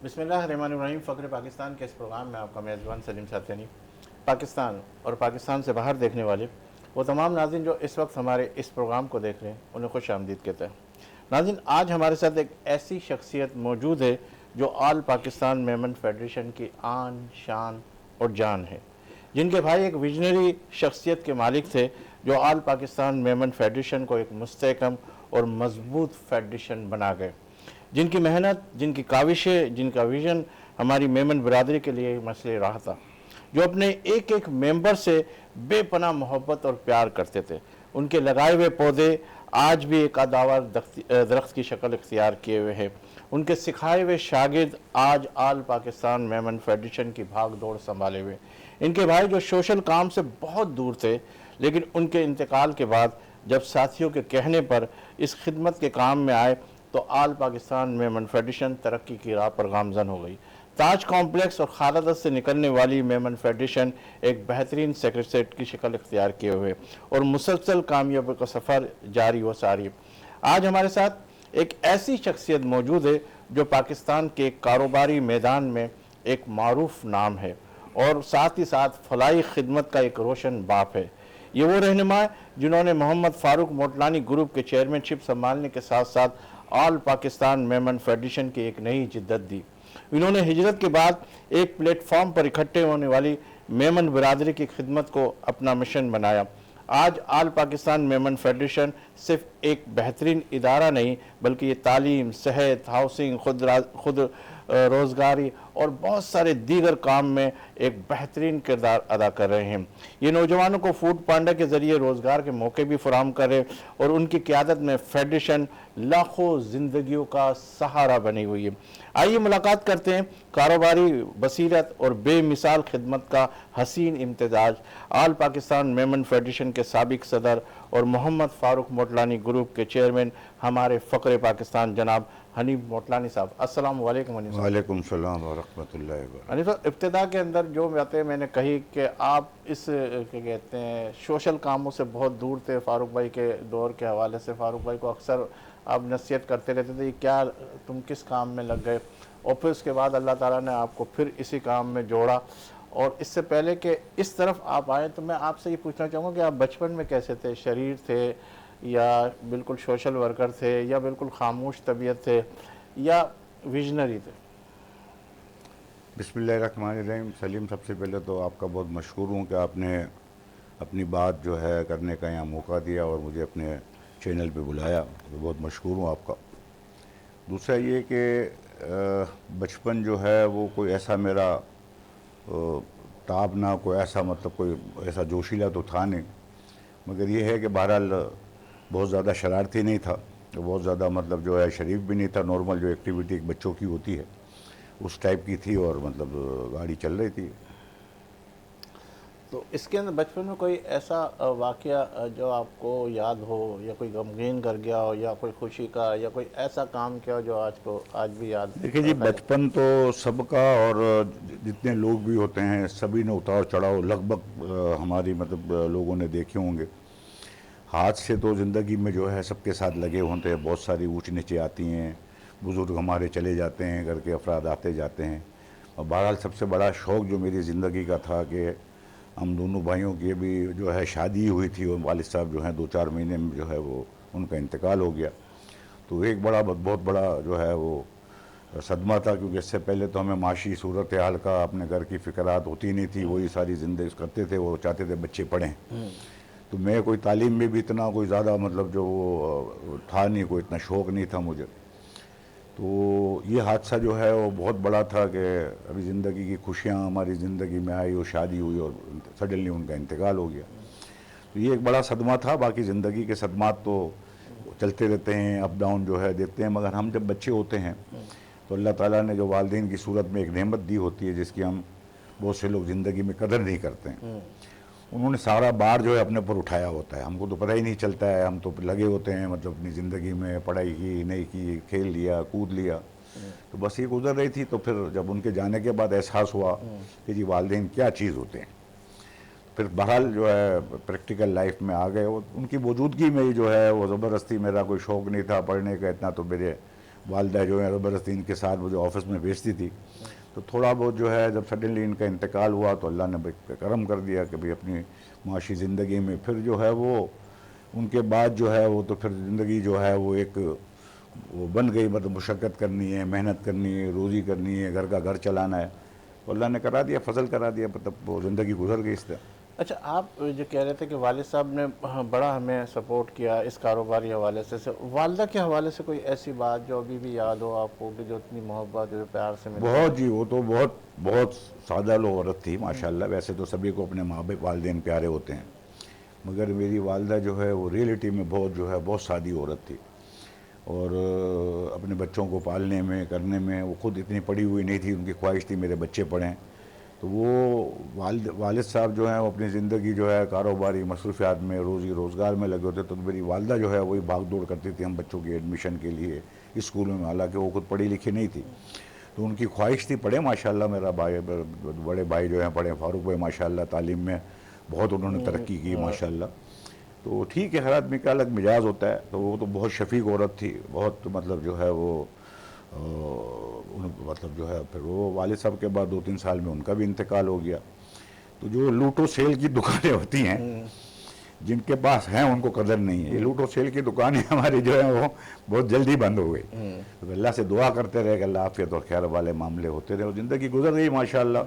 बिस्मिल्लाहिर्रहमानिर्रहीम। फ़ख्र पाकिस्तान के इस प्रोग्राम में आपका मेज़बान सलीम साथियानी। पाकिस्तान और पाकिस्तान से बाहर देखने वाले वो तमाम नाज़रीन जो इस वक्त हमारे इस प्रोग्राम को देख रहे हैं उन्हें खुश आमदीद कहते हैं। नाज़रीन, आज हमारे साथ एक ऐसी शख्सियत मौजूद है जो आल पाकिस्तान मेमन फेडरेशन की आन शान और जान है, जिनके भाई एक विजनरी शख्सियत के मालिक थे जो आल पाकिस्तान मेमन फेडरेशन को एक मुस्तहकम और मजबूत फेडरेशन बना गए, जिनकी मेहनत, जिनकी काविशें, जिनका विज़न हमारी मेमन बरदरी के लिए मसले राह था, जो अपने एक एक मेंबर से बेपनाह मोहब्बत और प्यार करते थे। उनके लगाए हुए पौधे आज भी एक कदावर दरख्त की शक्ल इख्तियार किए हुए हैं। उनके सिखाए हुए शागिर्द आज आल पाकिस्तान मेमन फेडरेशन की भाग दौड़ संभाले हुए। इनके भाई जो सोशल काम से बहुत दूर थे, लेकिन उनके इंतकाल के बाद जब साथियों के कहने पर इस खिदमत के काम में आए तो आल पाकिस्तान मेमन फेडरेशन तरक्की की राह पर गामजन हो गई। ताज कॉम्प्लेक्स और खालादत से निकलने वाली मेमन फेडरेशन एक बेहतरीन सेक्रेटरीट की शक्ल इख्तियार किए हुए और मुसलसल कामयाबी का सफ़र जारी व सारी। आज हमारे साथ एक ऐसी शख्सियत मौजूद है जो पाकिस्तान के कारोबारी मैदान में एक मारूफ नाम है और साथ ही साथ फलाई खिदमत का एक रोशन बाप है। ये वो रहनुमा है जिन्होंने मोहम्मद फ़ारूक मोटलानी ग्रुप के चेयरमैनशिप संभालने के साथ साथ आल पाकिस्तान मेमन फेडरेशन की एक नई जिद्दत दी। इन्होंने हिजरत के बाद एक प्लेटफॉर्म पर इकट्ठे होने वाली मेमन बरदरी की खिदमत को अपना मिशन बनाया। आज आल पाकिस्तान मेमन फेडरेशन सिर्फ एक बेहतरीन इदारा नहीं, बल्कि ये तालीम, सेहत, हाउसिंग, खुद रोज़गारी और बहुत सारे दीगर काम में एक बेहतरीन किरदार अदा कर रहे हैं। ये नौजवानों को फूड पांडा के ज़रिए रोज़गार के मौके भी फराहम कर रहे और उनकी क़यादत में फेडरेशन लाखों ज़िंदगियों का सहारा बनी हुई है। आइए मुलाकात करते हैं कारोबारी बसीरत और बेमिसाल खिदमत का हसीन इम्तिजाज आल पाकिस्तान मेमन फेडरेशन के साबिक सदर और मोहम्मद फ़ारूक मोटलानी ग्रुप के चेयरमैन हमारे फ़ख्र पाकिस्तान जनाब हनीफ मोटलानी साहब। अस्सलाम वालेकुम हनीफ साहब। वालेकुम सलाम व रहमतुल्लाहि व बरकातुहू। हनीफ साहब, इब्तिदा के अंदर जो बातें मैंने कही कि आप इस क्या कहते हैं सोशल कामों से बहुत दूर थे। फ़ारूक भाई के दौर के हवाले से फ़ारूक भाई को अक्सर आप नसीहत करते रहते थे, क्या तुम किस काम में लग गए, और फिर उसके बाद अल्लाह ताला ने आपको फिर इसी काम में जोड़ा। और इससे पहले कि इस तरफ आप आए तो मैं आपसे ये पूछना चाहूँगा कि आप बचपन में कैसे थे? शरीर थे या बिल्कुल सोशल वर्कर थे या बिल्कुल खामोश तबीयत थे या विजनरी थे? बिस्मिल्लाहिर्रहमानिर्रहीम। सलीम, सबसे पहले तो आपका बहुत मशकूर हूँ कि आपने अपनी बात जो है करने का यहाँ मौका दिया और मुझे अपने चैनल पे बुलाया, तो बहुत मशकूर हूँ आपका। दूसरा ये कि बचपन जो है वो कोई ऐसा मेरा ताब ना, कोई ऐसा मतलब कोई ऐसा जोशीला तो था नहीं, मगर ये है कि बहरहाल बहुत ज़्यादा शरारती नहीं था, बहुत ज़्यादा मतलब जो है शरीफ भी नहीं था। नॉर्मल जो एक्टिविटी एक बच्चों की होती है उस टाइप की थी और मतलब गाड़ी चल रही थी। तो इसके अंदर बचपन में कोई ऐसा वाक़या जो आपको याद हो या कोई गमगीन कर गया हो या कोई खुशी का या कोई ऐसा काम किया हो जो आज भी याद? देखिए जी, बचपन तो सबका और जितने लोग भी होते हैं सभी ने उतार चढ़ाव लगभग हमारी मतलब लोगों ने देखे होंगे। हाथ से तो ज़िंदगी में जो है सबके साथ लगे होते हैं, बहुत सारी ऊँच नीचे आती हैं, बुज़ुर्ग हमारे चले जाते हैं, घर के अफराद आते जाते हैं। और बहरहाल सबसे बड़ा शौक़ जो मेरी ज़िंदगी का था कि हम दोनों भाइयों की भी जो है शादी हुई थी और वालिद साहब जो हैं 2-4 महीने में जो है वो उनका इंतकाल हो गया। तो एक बहुत बड़ा जो है वो सदमा था, क्योंकि इससे पहले तो हमें माशी सूरत हाल का अपने घर की फ़िक्रात होती नहीं थी, वही सारी ज़िंदगी करते थे। वो चाहते थे बच्चे पढ़ें, तो मैं कोई तालीम में भी इतना कोई ज़्यादा मतलब जो वो था नहीं, कोई इतना शौक़ नहीं था मुझे। तो ये हादसा जो है वो बहुत बड़ा था कि अभी ज़िंदगी की खुशियाँ हमारी ज़िंदगी में आई और शादी हुई और सडनली उनका इंतकाल हो गया। तो ये एक बड़ा सदमा था। बाकी ज़िंदगी के सदमात तो चलते रहते हैं, अप डाउन जो है देते हैं, मगर हम जब बच्चे होते हैं तो अल्लाह ताला ने जो वालिदैन की सूरत में एक नेमत दी होती है जिसकी हम बहुत से लोग ज़िंदगी में कदर नहीं करते हैं, उन्होंने सारा बार जो है अपने ऊपर उठाया होता है। हमको तो पता ही नहीं चलता है, हम तो लगे होते हैं मतलब अपनी ज़िंदगी में, पढ़ाई की नहीं की, खेल लिया, कूद लिया, तो बस ये गुजर रही थी। तो फिर जब उनके जाने के बाद एहसास हुआ कि जी वालिदैन क्या चीज़ होते हैं, फिर बहरहाल जो है प्रैक्टिकल लाइफ में आ गए। वो उनकी मौजूदगी में ही जो है वो ज़बरदस्ती, मेरा कोई शौक़ नहीं था पढ़ने का इतना, तो मेरे वालदा जो है ज़बरदस्ती इनके साथ मुझे ऑफिस में भेजती थी। तो थोड़ा बहुत जो है जब सडनली इनका इंतकाल हुआ तो अल्लाह ने भाई करम कर दिया कि भाई अपनी माशी ज़िंदगी में फिर जो है वो उनके बाद जो है वो तो फिर ज़िंदगी जो है वो एक वो बन गई, मतलब मुशक्क़त करनी है, मेहनत करनी है, रोज़ी करनी है, घर का घर चलाना है। तो अल्लाह ने करा दिया, फजल करा दिया, मतलब वो ज़िंदगी गुजर गई इस तरह। अच्छा, आप जो कह रहे थे कि वालिद साहब ने बड़ा हमें सपोर्ट किया इस कारोबारी हवाले से वालदा के हवाले से कोई ऐसी बात जो अभी भी याद हो आपको कि जो इतनी मोहब्बत जो प्यार से मिलती बहुत है? जी, वो तो बहुत बहुत सादा लो औरत थी माशाल्लाह। वैसे तो सभी को अपने माँ बाप वालदेन प्यारे होते हैं, मगर मेरी वालदा जो है वो रियलिटी में बहुत जो है बहुत सादी औरत थी। और अपने बच्चों को पालने में करने में वो खुद इतनी पढ़ी हुई नहीं थी, उनकी ख्वाहिश थी मेरे बच्चे पढ़ें। तो वो वालिद साहब जो हैं वो अपनी ज़िंदगी जो है कारोबारी मसरूफियात में रोज़ी रोज़गार में लगे होते। तो मेरी वालदा जो है वही भाग दौड़ करती थी हम बच्चों की एडमिशन के लिए स्कूलों में, हालांकि वो खुद पढ़ी लिखी नहीं थी। तो उनकी ख्वाहिश थी पढ़े माशाल्लाह। मेरा भाई बड़े भाई जो हैं पढ़े, फारूक भाई माशाल्लाह तालीम में बहुत उन्होंने तरक्की की माशाल्लाह। तो ठीक है, हर आदमी का अलग मिजाज होता है। तो वो तो बहुत शफीक औरत थी, बहुत मतलब जो है वो मतलब जो है फिर वो वालिद साहब के बाद 2-3 साल में उनका भी इंतकाल हो गया। तो जो लूटो सेल की दुकानें होती हैं, जिनके पास हैं उनको कदर नहीं है। ये लूटो सेल की दुकानें हमारी जो है वो बहुत जल्दी बंद हो गई। तो अल्लाह से दुआ करते रहे कि अल्लाह आफियत और खैर वाले मामले होते रहे और ज़िंदगी गुजर गई माशाल्लाह।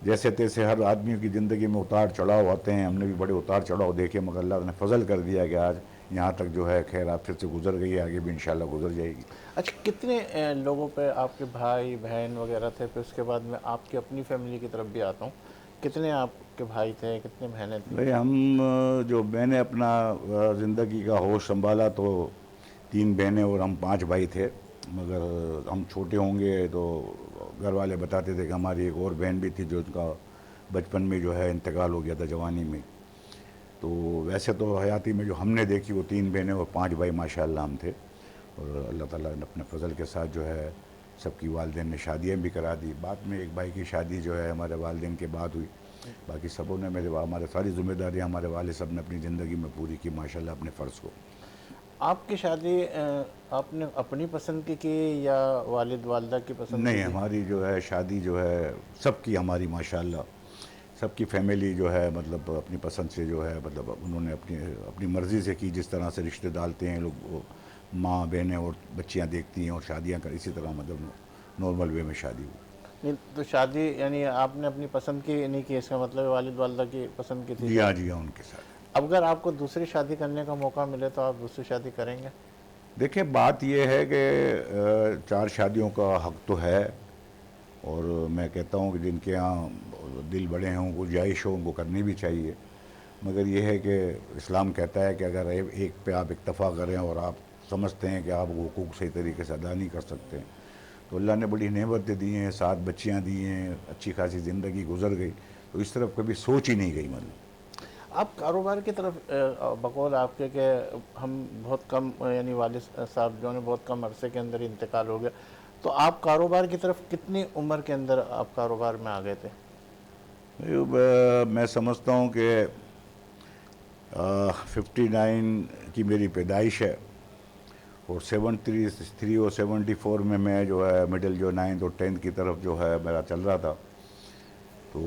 जैसे तैसे हर आदमी की ज़िंदगी में उतार चढ़ाव आते हैं, हमने भी बड़े उतार चढ़ाव देखे, मगर अल्लाह ने फजल कर दिया कि आज यहाँ तक जो है खैर आफियत से गुजर गई है, आगे भी इंशाल्लाह गुजर जाएगी। अच्छा, कितने लोगों पे आपके भाई बहन वगैरह थे? फिर उसके बाद मैं आपकी अपनी फैमिली की तरफ भी आता हूँ। कितने आपके भाई थे, कितने बहनें थी? भाई हम जो मैंने अपना ज़िंदगी का होश संभाला तो 3 बहनें और हम 5 भाई थे। मगर हम छोटे होंगे तो घर वाले बताते थे कि हमारी एक और बहन भी थी जो उसका बचपन में जो है इंतकाल हो गया था, जवानी में। तो वैसे तो हयाती में जो हमने देखी वो 3 बहनें और 5 भाई माशाल्लाह हम थे। और अल्लाह ताला ने अपने फजल के साथ जो है सबकी वालदेन ने शादियाँ भी करा दी। बाद में एक भाई की शादी जो है हमारे वालदेन के बाद हुई। बाकी सबों ने हमारे सारी जिम्मेदारियाँ हमारे वालिद साहब ने अपनी ज़िंदगी में पूरी की माशाल्लाह अपने फ़र्ज़ को। आपकी शादी आपने अपनी पसंद की या वालिद वालदा की पसंद नहीं, की थी? हमारी जो है शादी जो है सबकी हमारी माशाल्लाह सबकी फैमिली जो है मतलब अपनी पसंद से जो है मतलब उन्होंने अपनी अपनी मर्ज़ी से की। जिस तरह से रिश्ते डालते हैं लोग, वो माँ बहनें और बच्चियाँ देखती हैं और शादियाँ कर, इसी तरह मतलब नॉर्मल वे में शादी हुई। नहीं, तो शादी यानी आपने अपनी पसंद की नहीं की, इसका मतलब वालिद वालदा की पसंद की थी जी हाँ, शादी? जी हाँ, उनके साथ। अगर आपको दूसरी शादी करने का मौका मिले तो आप दूसरी शादी करेंगे? देखिए बात यह है कि 4 शादियों का हक़ तो है और मैं कहता हूँ कि जिनके यहाँ दिल बड़े हों, गुंजाइश हो, उनको करनी भी चाहिए। मगर ये है कि इस्लाम कहता है कि अगर एक पे आप इक्तफ़ा करें और आप समझते हैं कि आप हुकूक सही तरीके से अदा नहीं कर सकते, तो अल्लाह ने बड़ी नेमतें दी हैं, 7 बच्चियाँ दी हैं, अच्छी खासी ज़िंदगी गुजर गई, तो इस तरफ कभी सोच ही नहीं गई मतलब। आप कारोबार की तरफ बकौल आपके कि हम बहुत कम यानी वालिद साहब जो ने बहुत कम अरसे के अंदर ही इंतकाल हो गया, तो आप कारोबार की तरफ कितनी उम्र के अंदर आप कारोबार में आ गए थे? मैं समझता हूँ कि 59 की मेरी पैदाइश है और 73 और 74 में मैं जो है मिडिल जो 9th और 10th की तरफ जो है मेरा चल रहा था, तो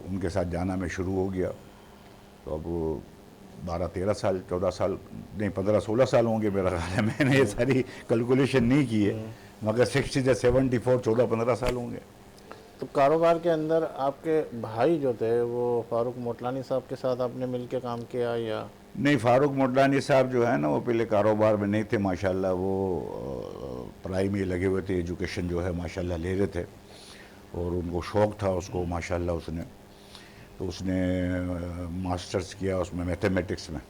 उनके साथ जाना मैं शुरू हो गया। तो अब 12-13 साल 14 साल नहीं 15-16 साल होंगे मेरा ख्याल है। मैंने ये सारी कैलकुलेशन नहीं की है, मगर 60 से 74 14-15 साल होंगे। तो कारोबार के अंदर आपके भाई जो थे वो फारूक मोटलानी साहब के साथ आपने मिल के काम किया या? नहीं, फ़ारूक मोटलानी साहब जो है ना वो पहले कारोबार में नहीं थे माशाल्लाह। वो पढ़ाई में लगे हुए थे, एजुकेशन जो है माशाल्लाह ले रहे थे और उनको शौक़ था उसको माशाल्लाह। उसने तो उसने मास्टर्स किया उसमें मैथमेटिक्स में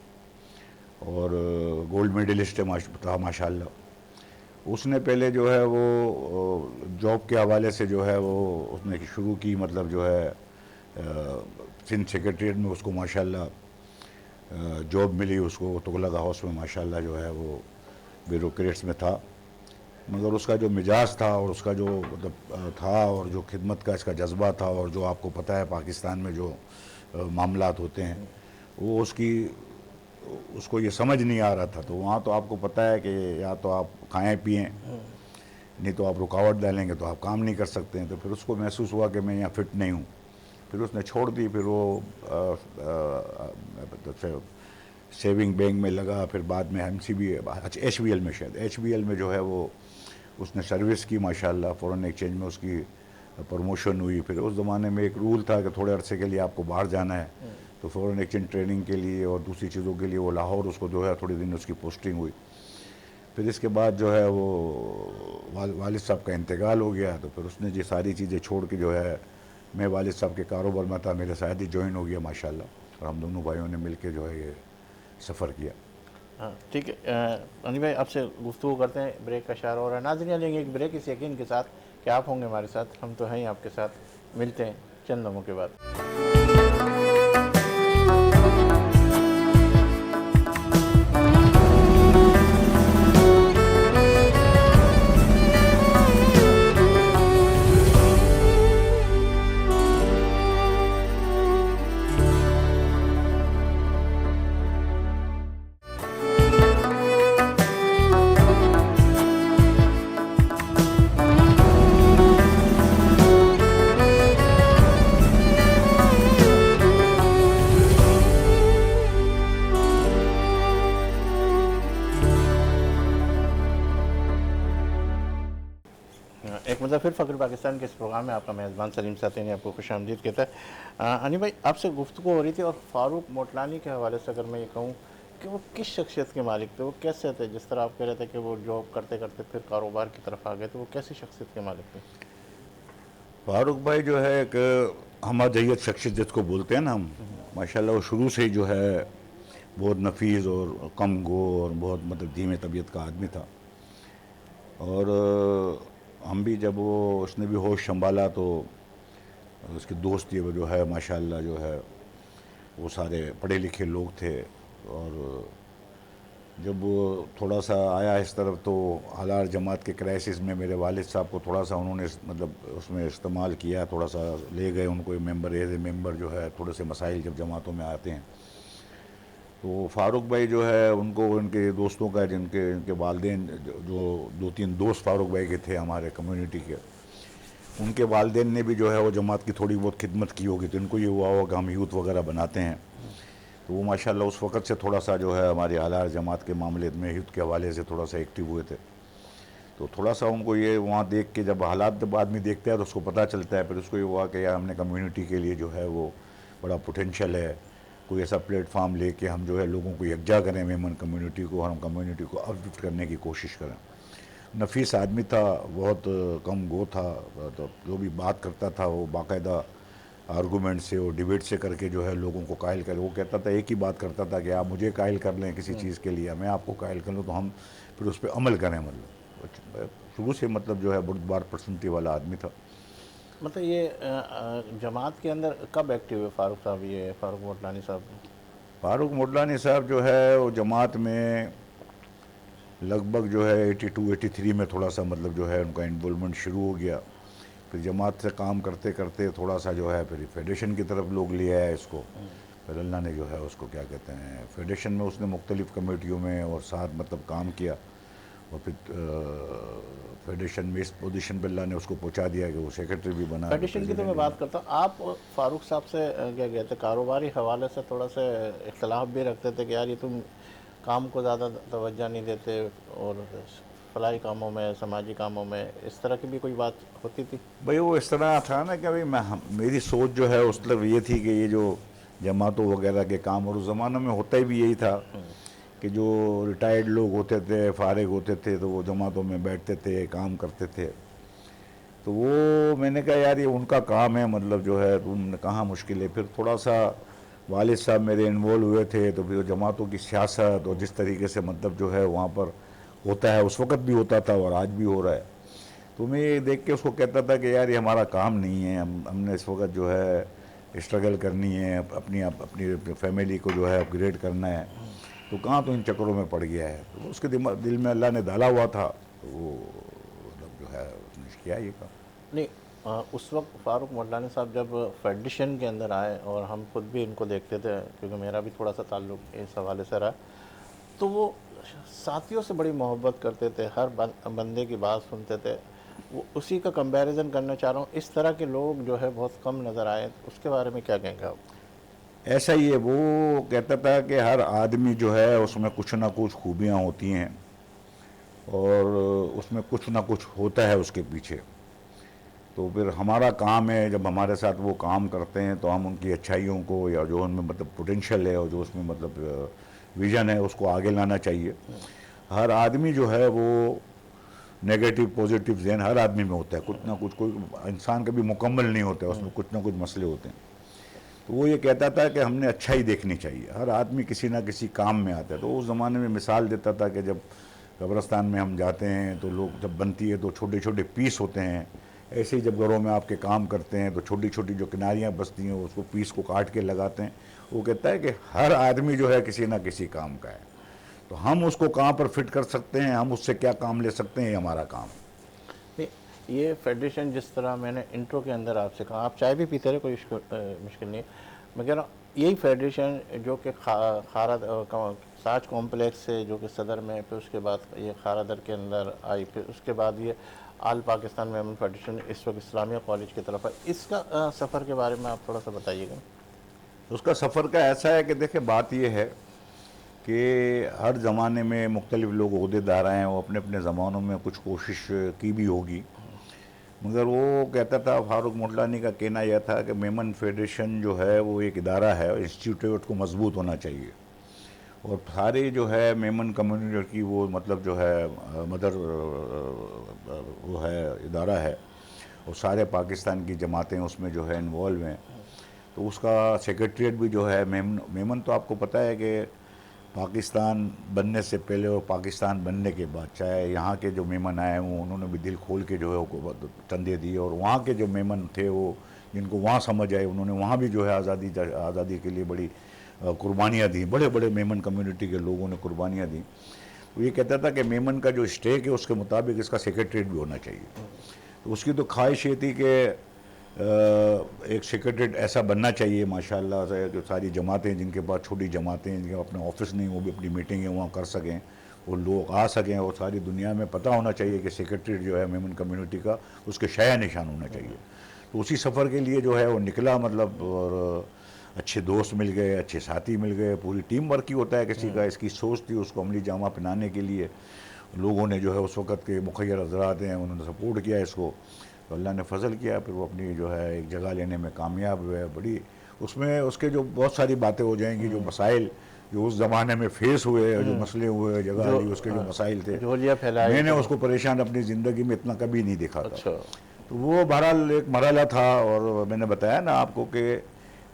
और गोल्ड मेडलिस्ट था माशाल्लाह। उसने पहले जो है वो जॉब के हवाले से जो है वो उसने शुरू की, मतलब जो है सिंध सेक्रेटरीट में उसको माशाल्लाह जॉब मिली उसको तुगलक हाउस में माशाल्लाह जो है वो ब्यूरोक्रेट्स में था। मगर उसका जो मिजाज था और उसका जो मतलब था और जो खिदमत का इसका जज्बा था और जो आपको पता है पाकिस्तान में जो मामलात होते हैं, वो उसको ये समझ नहीं आ रहा था। तो वहाँ तो आपको पता है कि या तो आप खाएं पिएं नहीं तो आप रुकावट डालेंगे तो आप काम नहीं कर सकते हैं। तो फिर उसको महसूस हुआ कि मैं यहाँ फिट नहीं हूँ, फिर उसने छोड़ दी। फिर वो मतलब सेविंग बैंक में लगा, फिर बाद में MCB, अच्छा HBL में, शायद HBL में जो है वो उसने सर्विस की माशाल्लाह, फॉरेन एक्सचेंज में उसकी प्रमोशन हुई। फिर उस ज़माने में एक रूल था कि थोड़े अरसे के लिए आपको बाहर जाना है, तो फॉरेन एक्सचेंज ट्रेनिंग के लिए और दूसरी चीज़ों के लिए वो लाहौर उसको जो है थोड़े दिन उसकी पोस्टिंग हुई। फिर इसके बाद जो है वो वालिद साहब का इंतकाल हो गया, तो फिर उसने ये सारी चीज़ें छोड़ के जो है, मैं वालिद साहब के कारोबार में था, मेरे साथ ही ज्वाइन हो गया माशाल्लाह, और हम दोनों भाइयों ने मिल के जो है ये सफ़र किया। हाँ ठीक है। अनिल भाई आपसे गुफ्तगू करते हैं, ब्रेक का इशारा हो रहा है। नाज़रीन लेंगे एक ब्रेक इस यकीन के साथ कि आप होंगे हमारे साथ, हम तो हैं ही आपके साथ। मिलते हैं चंद लम्हों के बाद। एक मतलब फिर फ़ख्र पाकिस्तान के इस प्रोग्राम में आपका मेज़बान सलीम साथी ने आपको खुश आमदीद कहता है। अनिल भाई आपसे गुफ्तगू हो रही थी, और फ़ारूक मोटलानी के हवाले से अगर मैं ये कहूँ कि वो किस शख्सियत के मालिक थे, वो कैसे थे? जिस तरह आप कह रहे थे कि वो जॉब करते करते फिर कारोबार की तरफ आ गए, तो वो कैसी शख्सियत के मालिक थे? फारूक भाई जो है एक हमजैयत शख्सियत जिसको बोलते हैं ना हम, माशाल्लाह वो शुरू से ही जो है बहुत नफीस और कम गो और बहुत मतलब धीमे तबीयत का आदमी था। और हम भी जब वो उसने भी होश संभाला तो उसके दोस्त ये वो जो है माशाल्लाह जो है वो सारे पढ़े लिखे लोग थे। और जब वो थोड़ा सा आया इस तरफ तो हालार जमात के क्राइसिस में मेरे वालिद साहब को थोड़ा सा उन्होंने मतलब उसमें इस्तेमाल किया, थोड़ा सा ले गए उनको मेंबर, एज ए मेंबर जो है थोड़े से मसाइल जब जमातों में आते हैं तो फारूक भाई जो है उनको उनके दोस्तों का जिनके इनके वालदेन जो दो तीन दोस्त फारूक भाई के थे हमारे कम्युनिटी के, उनके वालदेन ने भी जो है वो जमात की थोड़ी बहुत खिदमत की होगी, तो इनको ये हुआ होगा कि हम यूथ वगैरह बनाते हैं। तो वो माशाल्लाह उस वक़्त से थोड़ा सा जो है हमारे हालार जमात के मामले में यूथ के हवाले से थोड़ा सा एक्टिव हुए थे। तो थोड़ा सा उनको ये वहाँ देख के जब हालात जब आदमी देखता है तो उसको पता चलता है, फिर उसको ये हुआ कि यार हमने कम्युनिटी के लिए जो है वो बड़ा पोटेंशियल है, कोई ऐसा प्लेटफार्म लेके हम जो है लोगों को यकजा करें, मेमन कम्युनिटी को, और हम कम्युनिटी को अपलिफ्ट करने की कोशिश करें। नफीस आदमी था, बहुत कम गो था, तो जो भी बात करता था वो बाकायदा आर्गूमेंट से और डिबेट से करके जो है लोगों को कायल कर, वो कहता था एक ही बात करता था कि आप मुझे कायल कर लें किसी चीज़ के लिए, मैं आपको कायल कर लूँ तो हम फिर उस पर अमल करें। मतलब शुरू से मतलब जो है बुर्दबार पर्सनटी वाला आदमी था। मतलब ये जमात के अंदर कब एक्टिव हुए फ़ारूक साहब, ये फ़ारूक मोटलानी साहब? फारूक मोटलानी साहब जो है वो जमात में लगभग जो है 82-83 में थोड़ा सा मतलब जो है उनका इन्वॉल्वमेंट शुरू हो गया। फिर जमात से काम करते करते थोड़ा सा जो है फिर फेडरेशन की तरफ लोग ले आया इसको। फिर अल्लाह ने जो है उसको क्या कहते हैं फेडरेशन में उसने मुख्तलिफ़ कमेटियों में और साथ मतलब काम किया, और फिर फेडरेशन में इस पोजीशन पर अल्लाह ने उसको पहुंचा दिया कि वो सेक्रेटरी भी बना। फेडरेशन की तो मैं बात करता हूँ, आप फ़ारूक साहब से क्या कहते हैं कारोबारी हवाले से थोड़ा सा इख्तलाफ भी रखते थे कि यार ये तुम काम को ज़्यादा तवज्जो नहीं देते, और फलाही कामों में, समाजी कामों में इस तरह की भी कोई बात होती थी? भाई वो इस तरह था ना कि भाई मेरी सोच जो है उस तरफ ये थी कि ये जो जमातों वगैरह के काम, और उस ज़माने में होता ही भी यही था कि जो रिटायर्ड लोग होते थे, फारिग होते थे, तो वो जमातों में बैठते थे, काम करते थे। तो वो मैंने कहा यार ये उनका काम है, मतलब जो है तुमने कहाँ मुश्किल है। फिर थोड़ा सा वालिद साहब मेरे इन्वॉल्व हुए थे, तो फिर जमातों की सियासत और जिस तरीके से मतलब जो है वहाँ पर होता है, उस वक़्त भी होता था और आज भी हो रहा है, तो मैं ये देख के उसको कहता था कि यार ये हमारा काम नहीं है, हमने इस वक्त जो है स्ट्रगल करनी है, अपनी फैमिली को जो है अपग्रेड करना है, तो कहाँ तो इन चक्करों में पड़ गया है। तो उसके दिल में अल्लाह ने डाला हुआ था, तो वो मतलब जो है उसने किया ये काम। नहीं, उस वक्त फ़ारूक मोटलानी साहब जब फेडरेशन के अंदर आए, और हम खुद भी इनको देखते थे क्योंकि मेरा भी थोड़ा सा ताल्लुक़ इस हवाले से रहा, तो वो साथियों से बड़ी मोहब्बत करते थे, हर बंदे की बात सुनते थे। वो उसी का कंपैरिजन करना चाह रहा हूँ, इस तरह के लोग जो है बहुत कम नज़र आए, तो उसके बारे में क्या कहेंगे आप? ऐसा ही है, वो कहता था कि हर आदमी जो है उसमें कुछ ना कुछ खूबियाँ होती हैं और उसमें कुछ ना कुछ होता है उसके पीछे। तो फिर हमारा काम है, जब हमारे साथ वो काम करते हैं तो हम उनकी अच्छाइयों को, या जो उनमें मतलब पोटेंशियल है और जो उसमें मतलब विज़न है, उसको आगे लाना चाहिए। हर आदमी जो है वो नेगेटिव पॉजिटिव जहन हर आदमी में होता है, कुछ ना कुछ, कोई इंसान कभी मुकम्मल नहीं होता है, उसमें कुछ ना कुछ मसले होते हैं। तो वो ये कहता था कि हमने अच्छाई देखनी चाहिए, हर आदमी किसी ना किसी काम में आता है। तो उस ज़माने में मिसाल देता था कि जब कब्रस्तान में हम जाते हैं तो लोग जब बनती है तो छोटे छोटे पीस होते हैं, ऐसे ही जब घरों में आपके काम करते हैं तो छोटी छोटी जो किनारियाँ बचती हैं उसको पीस को काट के लगाते हैं। वो कहता है कि हर आदमी जो है किसी ना किसी काम का है, तो हम उसको कहाँ पर फिट कर सकते हैं, हम उससे क्या काम ले सकते हैं, ये हमारा काम है। नहीं, ये फेडरेशन जिस तरह मैंने इंट्रो के अंदर आपसे कहा, आप चाय भी पीते रहे, कोई मुश्किल नहीं है। मैं कह रहा हूँ यही फेडरेशन जो कि साज कॉम्प्लेक्स से जो कि सदर में, फिर उसके बाद ये खारादर के अंदर आई, फिर उसके बाद ये आल पाकिस्तान मेमन फेडरेशन इस वक्त इस्लामिया कॉलेज की तरफ है। इसका सफ़र के बारे में आप थोड़ा सा बताइएगा। उसका सफ़र का ऐसा है कि देखिए, बात यह है कि हर ज़माने में मुख्तलिफ़ लोग ओहदेदार आए हैं, वो अपने अपने ज़मानों में कुछ कोशिश की भी होगी, मगर वो कहता था, फारूक मोटलानी का कहना यह था कि मेमन फेडरेशन जो है वो एक इदारा है, इंस्टीट्यूट को मजबूत होना चाहिए, और सारे जो है मेमन कम्युनिटी की वो मतलब जो है मदर वो है, इदारा है, और सारे पाकिस्तान की जमातें उसमें जो है इन्वॉल्व हैं। तो उसका सेक्रेटरीट भी जो है मेमन तो आपको पता है कि पाकिस्तान बनने से पहले और पाकिस्तान बनने के बाद, चाहे यहाँ के जो मेमन आए हों, उन्होंने भी दिल खोल के जो है चंदे दिए, और वहाँ के जो मेमन थे वो जिनको वहाँ समझ आए, उन्होंने वहाँ भी जो है आज़ादी के लिए बड़ी कुर्बानियाँ दी, बड़े बड़े मेमन कम्युनिटी के लोगों ने कुर्बानियाँ दी। तो ये कहता था कि मेमन का जो स्टेक है उसके मुताबिक इसका सेक्रेटरीट भी होना चाहिए। तो उसकी तो ख्वाहिश ये थी कि एक सेक्रेटरीट ऐसा बनना चाहिए माशाल्लाह से कि सारी जमातें, जिनके पास छोटी जमातें हैं, जिनके अपने ऑफिस नहीं, वो भी अपनी मीटिंगें वहाँ कर सकें, वो लोग आ सकें, और सारी दुनिया में पता होना चाहिए कि सेक्रेटरीट जो है मेमन कम्युनिटी का, उसके शाया निशान होना चाहिए। तो उसी सफ़र के लिए जो है वो निकला, मतलब, और अच्छे दोस्त मिल गए, अच्छे साथी मिल गए, पूरी टीम वर्क ही होता है किसी का। इसकी सोच थी, उसको अमली जामा पहनाने के लिए लोगों ने जो है उस वक़्त के मुखैर हज़रात हैं, उन्होंने सपोर्ट किया इसको, तो अल्लाह ने फजल किया, फिर वो अपनी जो है एक जगह लेने में कामयाब हुए। बड़ी उसमें उसके जो बहुत सारी बातें हो जाएंगी, जो मसाइल जो उस ज़माने में फेस हुए, जो मसले हुए, जगह ली, उसके जो मसाइल थे, झोलियाँ फैलाई मैंने तो। उसको परेशान अपनी ज़िंदगी में इतना कभी नहीं देखा था। अच्छा। तो वो बहरहाल एक मरहला था, और मैंने बताया ना आपको कि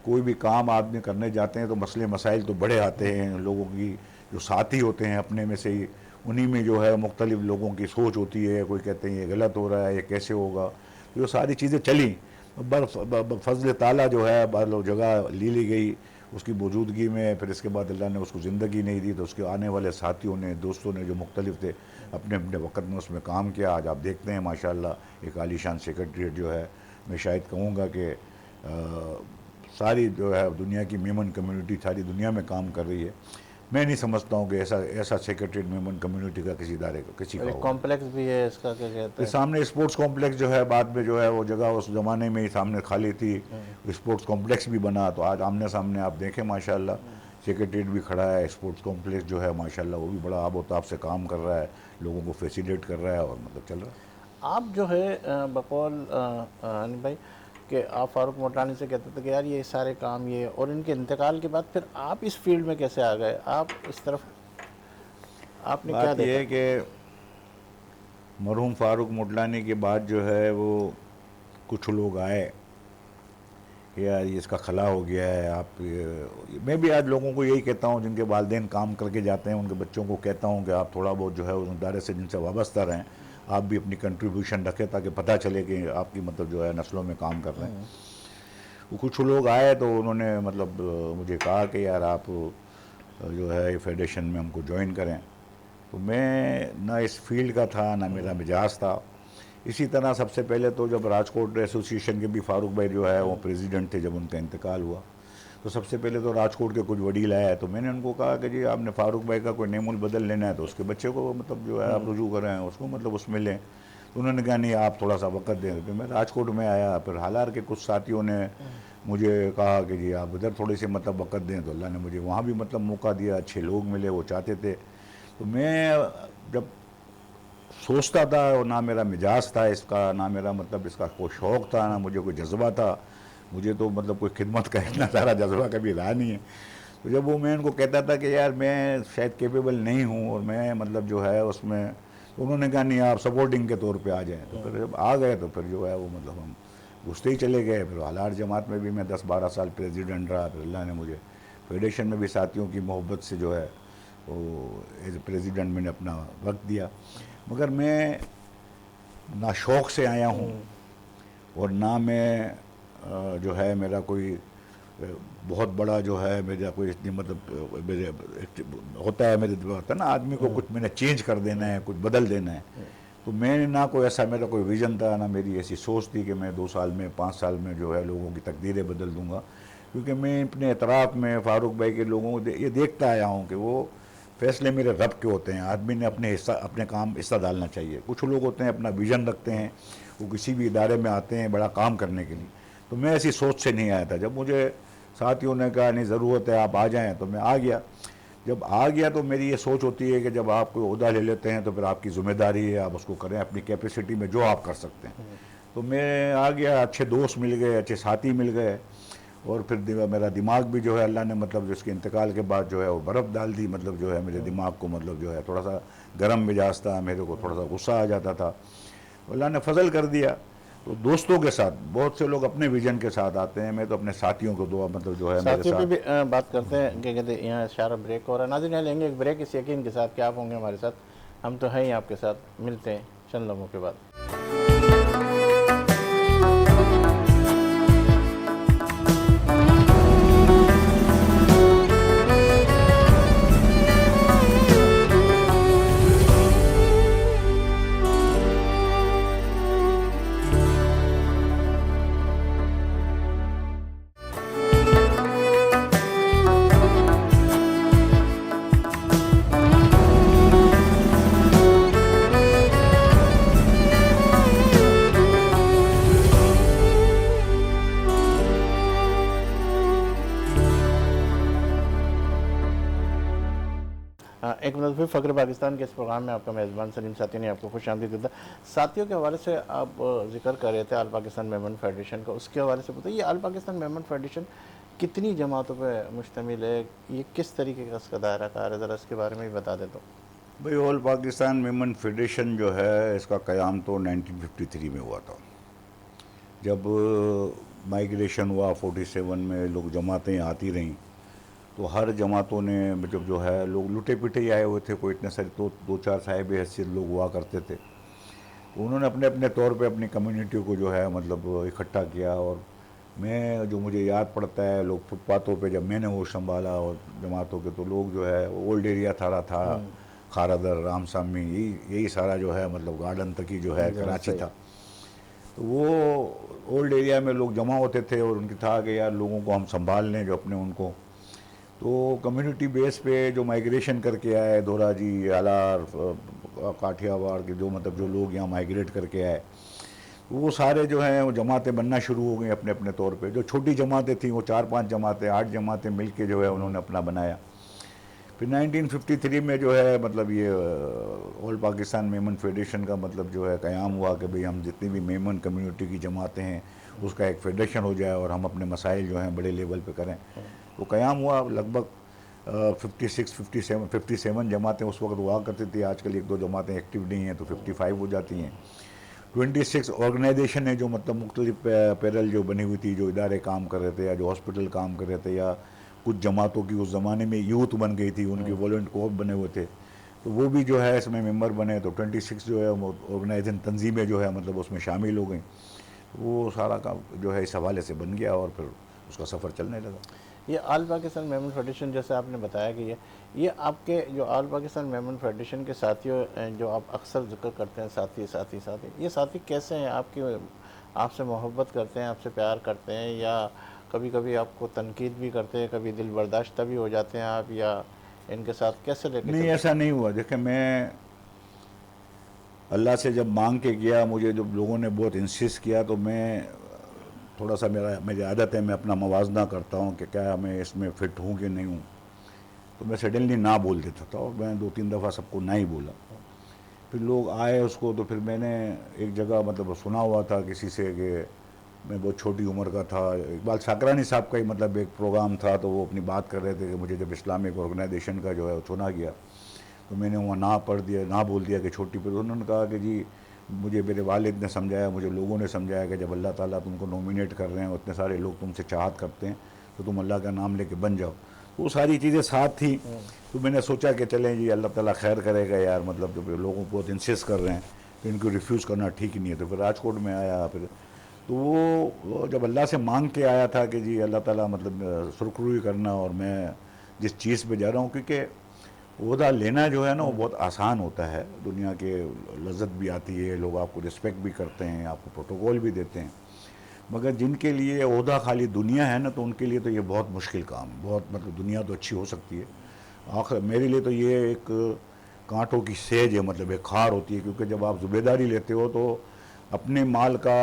कोई भी काम आदमी करने जाते हैं तो मसले मसाइल तो बड़े आते हैं, लोगों की जो साथी होते हैं अपने में से ही, उन्हीं में जो है मुख्तलिफ लोगों की सोच होती है, कोई कहते हैं ये गलत हो रहा है, ये कैसे होगा। तो ये सारी चीज़ें चली, फजल ताला जो है जगह ली गई उसकी मौजूदगी में। फिर इसके बाद अल्लाह ने उसको ज़िंदगी नहीं दी, तो उसके आने वाले साथियों ने, दोस्तों ने, जो मुख्तलिफ थे, अपने अपने वक़्त में उसमें काम किया। आज आप देखते हैं माशाल्लाह एक आलीशान सेक्रेटरीट जो है, मैं शायद कहूँगा कि सारी जो है दुनिया की मेमन कम्युनिटी सारी दुनिया में काम कर रही है। मैं नहीं समझता हूँ कि ऐसा ऐसा सेक्रेटरीट मेमन कम्युनिटी का किसी इदारे का किसी का एक होगा। कॉम्प्लेक्स भी है इसका, क्या कहते तो हैं? सामने स्पोर्ट्स कॉम्प्लेक्स जो है, बाद में जो है वो जगह उस ज़माने में ही सामने खाली थी, स्पोर्ट्स कॉम्प्लेक्स भी बना। तो आज आमने सामने आप देखें माशाल्लाह सेक्रेटरीट भी खड़ा है, स्पोर्ट्स कॉम्प्लेक्स जो है माशाल्लाह वो भी बड़ा आबोताब से काम कर रहा है, लोगों को फैसिलिटेट कर रहा है, और मतलब चल रहा है। आप जो है बकौल अनिल भाई, कि आप फारूक मोटलानी से कहते थे कि यार ये सारे काम ये, और इनके इंतकाल के बाद फिर आप इस फील्ड में कैसे आ गए? आप इस तरफ आपने क्या बात यह देखा? है कि मरहूम फारूक मोटलानी के बाद जो है वो कुछ लोग आए कि यार ये इसका खला हो गया है, आप मैं भी आज लोगों को यही कहता हूँ जिनके वालिदैन काम करके जाते हैं, उनके बच्चों को कहता हूँ कि आप थोड़ा बहुत जो है उस इदारे से जिनसे वाबस्ता रहें, आप भी अपनी कंट्रीब्यूशन रखें, ताकि पता चले कि आपकी मतलब जो है नस्लों में काम कर रहे हैं। वो कुछ लोग आए तो उन्होंने मतलब मुझे कहा कि यार आप जो है ये फेडरेशन में हमको ज्वाइन करें। तो मैं ना इस फील्ड का था, ना मेरा मिजाज था। इसी तरह सबसे पहले तो जब राजकोट एसोसिएशन के भी फारूक भाई जो है वो प्रेसिडेंट थे जब उनका इंतकाल हुआ, तो सबसे पहले तो राजकोट के कुछ वडील आए, तो मैंने उनको कहा कि जी आपने फारूक भाई का कोई नेमुल बदल लेना है तो उसके बच्चे को मतलब जो है आप रुजू करें, उसको मतलब उसमें लें। तो उन्होंने कहा नहीं आप थोड़ा सा वक्त दें। फिर मैं राजकोट में आया, फिर हालार के कुछ साथियों ने मुझे कहा कि जी आप उधर थोड़ी सी मतलब वक्त दें, तो अल्लाह ने मुझे वहाँ भी मतलब मौका दिया, अच्छे लोग मिले, वो चाहते थे। तो मैं जब सोचता था, और ना मेरा मिजाज था इसका, ना मेरा मतलब इसका कोई शौक़ था, ना मुझे कोई जज्बा था, मुझे तो मतलब कोई खिदमत का इतना सारा जज्बा कभी रहा नहीं है। तो जब वो मैं उनको कहता था कि यार मैं शायद कैपेबल नहीं हूँ और मैं मतलब जो है उसमें, तो उन्होंने कहा नहीं आप सपोर्टिंग के तौर पे आ जाएं। तो फिर जब आ गए तो फिर जो है वो मतलब हम घुसते ही चले गए। फिर हालार जमात में भी मैं 10-12 साल प्रेसिडेंट रहा। फिर अल्लाह ने मुझे फेडरेशन में भी साथियों की मोहब्बत से जो है वो एज ए प्रेसिडेंट मैंने अपना वक्त दिया। मगर मैं ना शौक़ से आया हूँ और ना मैं जो है मेरा कोई बहुत बड़ा जो है मेरा कोई इतनी मतलब मेरे होता है, मेरे होता है ना आदमी को कुछ मैंने चेंज कर देना है, कुछ बदल देना है। तो मैं ना कोई ऐसा मेरा कोई विज़न था, ना मेरी ऐसी सोच थी कि मैं 2 साल में 5 साल में जो है लोगों की तकदीरें बदल दूंगा। क्योंकि मैं अपने एतराफ़ में फ़ारूक भाई के लोगों को ये देखता आया हूँ कि वो फैसले मेरे रब के होते हैं। आदमी ने अपने हिस्सा, अपने काम हिस्सा डालना चाहिए। कुछ लोग होते हैं अपना विज़न रखते हैं, वो किसी भी इदारे में आते हैं बड़ा काम करने के लिए। तो मैं ऐसी सोच से नहीं आया था। जब मुझे साथियों ने कहा नहीं ज़रूरत है आप आ जाएं, तो मैं आ गया। जब आ गया तो मेरी ये सोच होती है कि जब आप कोई ओहदा ले लेते हैं तो फिर आपकी ज़िम्मेदारी है आप उसको करें अपनी कैपेसिटी में जो आप कर सकते हैं। तो मैं आ गया, अच्छे दोस्त मिल गए, अच्छे साथी मिल गए, और फिर मेरा दिमाग भी जो है अल्लाह ने मतलब जिसके इंतकाल के बाद जो है वो बर्फ़ डाल दी। मतलब जो है मेरे दिमाग को मतलब जो है थोड़ा सा गर्म मिजाज था, मेरे को थोड़ा सा गुस्सा आ जाता था, अल्लाह ने फजल कर दिया। तो दोस्तों के साथ बहुत से लोग अपने विजन के साथ आते हैं, मैं तो अपने साथियों को दुआ मतलब जो है मेरे साथियों पे साथ। भी बात करते हैं कि कहते हैं यहाँ इशारा ब्रेक हो रहा है। नाज़रीन यहाँ लेंगे एक ब्रेक इस यकीन के साथ कि आप होंगे हमारे साथ, हम तो हैं ही आपके साथ। मिलते हैं चंद लम्हों के बाद। एक मतलब फिर फ़ख्र पाकिस्तान के इस प्रोग्राम में आपका मेज़बान सलीम साथी ने आपको खुशामदीद देता। साथियों के हवाले से आप जिक्र कर रहे थे आल पाकिस्तान मेमन फेडरेशन का, उसके हवाले से बताइए आल पाकिस्तान मेमन फेडरेशन कितनी जमातों पर मुश्तमिल है, ये किस तरीके का इसका दायरा कार है, ज़रा इसके बारे में भी बता दे तो। भाई ऑल पाकिस्तान मेमन फेडरेशन जो है इसका क़याम तो 1953 में हुआ था। जब माइग्रेशन हुआ 47 में, लोग जमातें आती रहीं, तो हर जमातों ने मतलब जो है लोग लुटे पिटे ही आए हुए थे, कोई इतने सारे तो 2-4 साहिब हैसियत लोग हुआ करते थे। तो उन्होंने अपने अपने तौर पे अपनी कम्युनिटी को जो है मतलब इकट्ठा किया। और मैं जो मुझे याद पड़ता है, लोग फुटपाथों पे जब मैंने वो संभाला और जमातों के, तो लोग जो है ओल्ड एरिया थारा था, खारादर, रामसामी, यही सारा जो है मतलब गार्डन तक ही जो है कराची था। तो वो ओल्ड एरिया में लोग जमा होते थे और उनकी था कि यार लोगों को हम संभाल लें जो अपने उनको। तो कम्युनिटी बेस पे जो माइग्रेशन करके आए, धोराजी, आलार, काठियावाड़ के जो मतलब जो लोग यहाँ माइग्रेट करके आए, वो सारे जो हैं वो जमातें बनना शुरू हो गई अपने अपने तौर पे। जो छोटी जमातें थी वो 4-5 जमातें, 8 जमातें मिल के जो है उन्होंने अपना बनाया। फिर 1953 में जो है मतलब ये ऑल पाकिस्तान मेमन फेडरेशन का मतलब जो है क़याम हुआ कि भाई हम जितनी भी मेमन कम्युनिटी की जमातें हैं उसका एक फेडरेशन हो जाए और हम अपने मसाइल जो हैं बड़े लेवल पे करें। तो क़याम हुआ। लगभग 57 जमातें उस वक्त हुआ करती थी। आजकल 1-2 जमातें एक्टिव नहीं हैं तो 55 हो जाती हैं। 26 ऑर्गेनाइजेशन है जो मतलब मुख्तलिफ पैरल जो बनी हुई थी, जो इदारे काम कर रहे थे या जो हॉस्पिटल काम कर रहे थे, या कुछ जमातों की उस ज़माने में यूथ बन गई थी, उनके वॉलंट कोऑप बने हुए थे, तो वो भी जो है इसमें मेंबर बने। तो 26 जो है ऑर्गेनाइजेशन तंजीमें जो है मतलब उसमें शामिल हो गई। वो सारा काम जो है इस हवाले से बन गया और फिर उसका सफ़र चलने लगा। ये आल पाकिस्तान मेमन फेडरेशन जैसे आपने बताया कि ये आपके जो आल पाकिस्तान मेमन फेडरेशन के साथियों जो आप अक्सर जिक्र करते हैं, साथी, ये साथी कैसे हैं? आपसे मोहब्बत करते हैं, आपसे प्यार करते हैं, या कभी कभी आपको तनकीद भी करते हैं, कभी दिल बर्दाश्त भी हो जाते हैं आप, या इनके साथ कैसे लेके नहीं, चलते हैं? ऐसा नहीं हुआ। देखिए, मैं अल्लाह से जब मांग के गया, मुझे जब लोगों ने बहुत इंसिस्ट किया, तो मैं थोड़ा सा, मेरी आदत है, मैं अपना मवाजना करता हूँ कि क्या मैं इसमें फ़िट हूँ कि नहीं हूँ। तो मैं सडनली ना बोल देता था, और मैं 2-3 दफ़ा सबको ना ही बोला। फिर लोग आए उसको, तो फिर मैंने एक जगह मतलब सुना हुआ था किसी से कि मैं बहुत छोटी उम्र का था। इकबाल साकरानी साहब का ही मतलब एक प्रोग्राम था, तो वो अपनी बात कर रहे थे कि मुझे जब इस्लामिक ऑर्गेनाइजेशन का जो है चुना गया, तो मैंने वहाँ ना पढ़ दिया, ना बोल दिया कि छोटी। पर उन्होंने कहा कि जी, मुझे मेरे वालिद ने समझाया, मुझे लोगों ने समझाया कि जब अल्लाह ताला तुमको नॉमिनेट कर रहे हैं, इतने सारे लोग तुमसे चाहत करते हैं, तो तुम अल्लाह का नाम लेके बन जाओ। वो सारी चीज़ें साथ थी। तो मैंने सोचा कि चलें जी, अल्लाह ताला खैर करेगा यार, मतलब जब लोगों को बहुत इंसिस्ट कर रहे हैं तो इनको रिफ्यूज़ करना ठीक नहीं है। तो फिर राजकोट में आया। फिर तो वो जब अल्लाह से मांग के आया था कि जी अल्लाह ताला मतलब सुरखरुई करना, और मैं जिस चीज़ पे जा रहा हूँ, क्योंकि ओहदा लेना जो है ना वो बहुत आसान होता है। दुनिया के लज्जत भी आती है, लोग आपको रिस्पेक्ट भी करते हैं, आपको प्रोटोकॉल भी देते हैं। मगर जिनके लिए ओहदा खाली दुनिया है ना, तो उनके लिए तो ये बहुत मुश्किल काम है। बहुत मतलब दुनिया तो अच्छी हो सकती है, आखिर मेरे लिए तो ये एक कांटों की सेज है, मतलब एक खार होती है। क्योंकि जब आप ज़िम्मेदारी लेते हो, तो अपने माल का,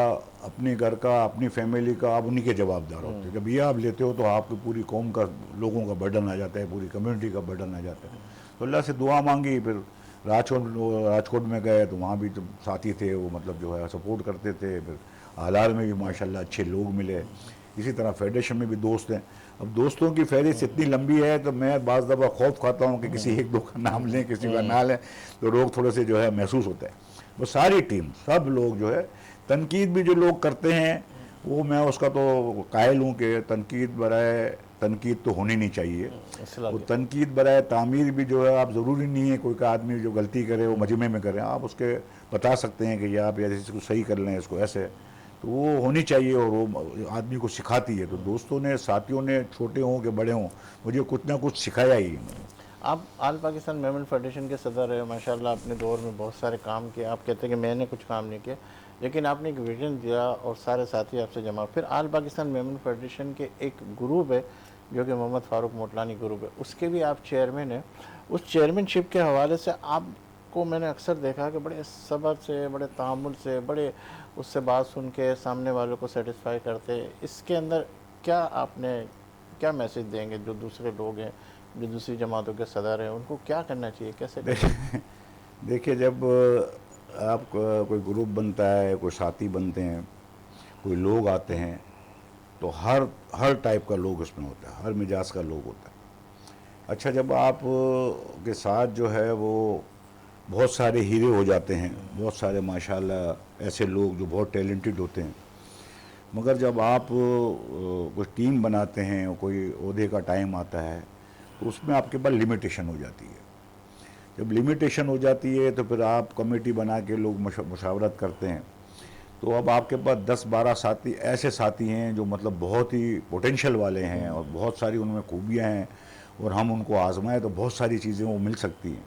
अपने घर का, अपनी फैमिली का, आप उन्हीं के जवाबदार होते हो। जब ये आप लेते हो, तो आपकी पूरी कौम का, लोगों का बर्डन आ जाता है, पूरी कम्युनिटी का बर्डन आ जाता है। तो अल्लाह से दुआ मांगी। फिर राजकोट में गए, तो वहाँ भी जो साथी थे वो मतलब जो है सपोर्ट करते थे। फिर आलार में भी माशाल्लाह अच्छे लोग मिले। इसी तरह फेडरेशन में भी दोस्त हैं। अब दोस्तों की फहरिस्त इतनी लंबी है, तो मैं बाज़ दफ़ा खौफ खाता हूँ कि किसी एक दो का नाम लें, किसी का ना लें, तो लोग थोड़े से जो है महसूस होता है। वो सारी टीम, सब लोग जो है, तनकीद भी जो लोग करते हैं, वो मैं उसका तो कायल हूँ कि तनकीद बराए तनकीद तो होनी नहीं चाहिए। इसलाह वो की। तनकीद बराए तामीर भी जो है, आप ज़रूरी नहीं है कोई का आदमी जो गलती करे वो मजमे में करे, आप उसके बता सकते हैं कि ये आप ऐसे इसको सही कर लें, इसको ऐसे। तो वो होनी चाहिए, और वो आदमी को सिखाती है। तो दोस्तों ने, साथियों ने, छोटे हों कि बड़े हों, मुझे कुछ ना कुछ सिखाया ही। आप आल पाकिस्तान मेमन फेडरेशन के सदर है, माशाल्लाह अपने दौर में बहुत सारे काम किए। आप कहते हैं कि मैंने कुछ काम नहीं किया, लेकिन आपने एक विजन दिया और सारे साथी आपसे जमा। फिर आल पाकिस्तान मेमन फेडरेशन के एक ग्रुप है जो कि मोहम्मद फ़ारूक मोटलानी ग्रुप है, उसके भी आप चेयरमैन हैं। उस चेयरमैनशिप के हवाले से आपको मैंने अक्सर देखा कि बड़े सब्र से, बड़े तहम्मुल से, बड़े उससे बात सुन के सामने वालों को सेटिस्फाई करते। इसके अंदर क्या आपने क्या मैसेज देंगे जो दूसरे लोग हैं, जो दूसरी जमातों के सदर हैं, उनको क्या करना चाहिए, कैसे करना चाहिए? देखिए, जब आप कोई ग्रुप बनता है, कोई साथी बनते हैं, कोई लोग आते हैं, तो हर हर टाइप का लोग उसमें होता है, हर मिजाज का लोग होता है। अच्छा, जब आप के साथ जो है वो बहुत सारे हीरे हो जाते हैं, बहुत सारे माशाल्लाह ऐसे लोग जो बहुत टैलेंटेड होते हैं, मगर जब आप कोई टीम बनाते हैं, कोई ओहदे का टाइम आता है, तो उसमें आपके पास लिमिटेशन हो जाती है। जब लिमिटेशन हो जाती है, तो फिर आप कमेटी बना के लोग मुशावरत करते हैं। तो अब आपके पास 10-12 साथी, ऐसे साथी हैं जो मतलब बहुत ही पोटेंशियल वाले हैं, और बहुत सारी उनमें खूबियाँ हैं, और हम उनको आजमाएं तो बहुत सारी चीज़ें वो मिल सकती हैं।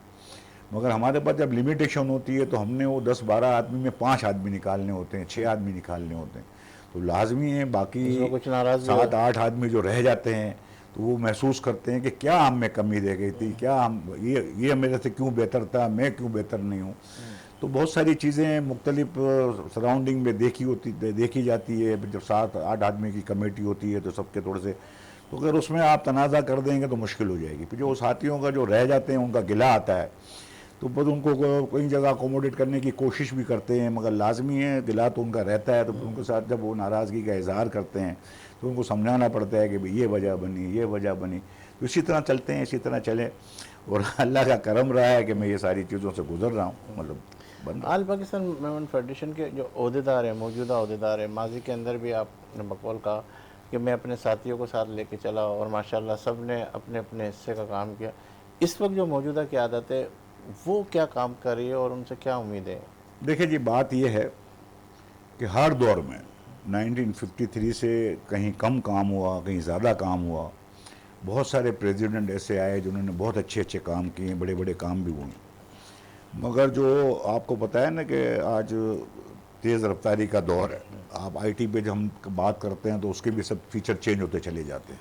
मगर हमारे पास जब लिमिटेशन होती है, तो हमने वो 10-12 आदमी में 5 आदमी निकालने होते हैं, 6 आदमी निकालने होते हैं। तो लाजमी है बाकी उसमें कुछ नाराज़गी हो। 7-8 आदमी जो रह जाते हैं, तो वो महसूस करते हैं कि क्या हम में कमी रह गई थी, क्या हम, ये मेरे से क्यों बेहतर था, मैं क्यों बेहतर नहीं हूँ। तो बहुत सारी चीज़ें मुख्तलिफ सराउंडिंग में देखी जाती है। जब 7-8 आदमी की कमेटी होती है, तो सबके थोड़े से, तो अगर उसमें आप तनाज़ा कर देंगे तो मुश्किल हो जाएगी। फिर जो साथियों का जो रह जाते हैं, उनका गिला आता है, तो बस उनको कई जगह अकोमोडेट करने की कोशिश भी करते हैं, मगर लाजमी है, गिला तो उनका रहता है। तो उनके साथ जब वो नाराज़गी का इजहार करते हैं, तो उनको समझाना पड़ता है कि भाई ये वजह बनी, ये वजह बनी। तो इसी तरह चलते हैं, इसी तरह चलें, और अल्लाह का करम रहा है कि मैं ये सारी चीज़ों से गुजर रहा हूँ, मतलब बन रहा हूँ। आल पाकिस्तान मेमन फेडरेशन के जो अहदेदार हैं, मौजूदा अहदेदार हैं, माजी के अंदर भी आपने बकौल कहा कि मैं अपने साथियों को साथ लेके चला, और माशाल्लाह सब ने अपने अपने हिस्से का काम किया। इस वक्त जो मौजूदा की आदत है, वो क्या काम कर रही है और उनसे क्या उम्मीद है? देखिए जी, बात यह है कि हर दौर में 1953 से कहीं कम काम हुआ, कहीं ज़्यादा काम हुआ। बहुत सारे प्रेसिडेंट ऐसे आए जिन्होंने बहुत अच्छे अच्छे काम किए, बड़े बड़े काम भी हुए। मगर जो आपको पता है ना कि आज तेज़ रफ्तारी का दौर है। आप आईटी पे जब हम बात करते हैं तो उसके भी सब फीचर चेंज होते चले जाते हैं।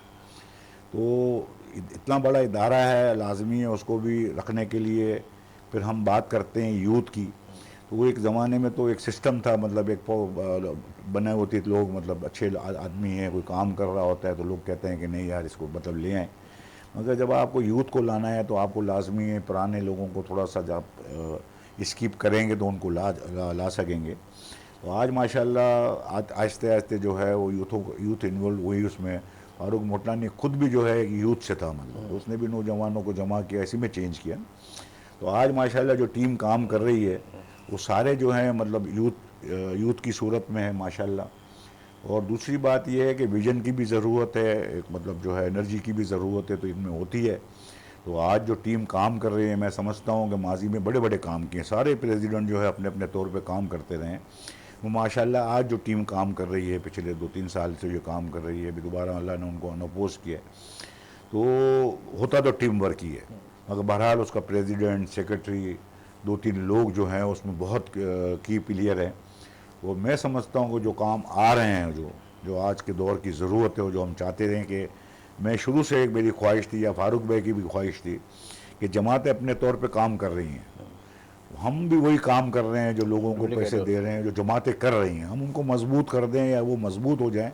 तो इतना बड़ा इदारा है, लाजमी है उसको भी रखने के लिए। फिर हम बात करते हैं यूथ की, तो वो एक ज़माने में तो एक सिस्टम था, मतलब एक बने होते थे लोग, मतलब अच्छे आदमी हैं, कोई काम कर रहा होता है तो लोग कहते हैं कि नहीं यार इसको मतलब ले आएँ। मगर जब आपको यूथ को लाना है तो आपको लाजमी है पुराने लोगों को थोड़ा सा जब स्किप करेंगे तो उनको ला सकेंगे। तो आज माशाल्लाह आहिस्ते आहिस्ते जो है वो यूथ इन्वॉल्व हुई उसमें। फारूक मोटलानी खुद भी जो है एक यूथ से था, मतलब तो उसने भी नौजवानों को जमा किया, इसी में चेंज किया। तो आज माशाल्लाह जो टीम काम कर रही है वो सारे जो हैं मतलब यूथ की सूरत में है माशाल्लाह। और दूसरी बात यह है कि विजन की भी ज़रूरत है, एक मतलब जो है एनर्जी की भी ज़रूरत है, तो इनमें होती है। तो आज जो टीम काम कर रही है, मैं समझता हूँ कि माजी में बड़े बड़े काम किए, सारे प्रेसिडेंट जो है अपने अपने तौर पे काम करते रहे। वो माशाल्लाह आज जो टीम काम कर रही है, पिछले 2-3 साल से जो काम कर रही है, अभी दोबारा अल्लाह ने उनको अनअपोज किया है, तो होता तो टीम वर्क ही है। मगर बहरहाल उसका प्रेसिडेंट, सेक्रेटरी, 2-3 लोग जो हैं उसमें बहुत की प्लेयर हैं। वो मैं समझता हूँ कि जो काम आ रहे हैं, जो आज के दौर की ज़रूरत है, जो हम चाहते रहे कि मैं शुरू से एक मेरी ख्वाहिश थी, या फारूक भाई की भी ख्वाहिश थी कि जमातें अपने तौर पे काम कर रही हैं, हम भी वही काम कर रहे हैं जो लोगों को पैसे दे रहे हैं, जो जमातें कर रही हैं, हम उनको मजबूत कर दें या वो मजबूत हो जाएं,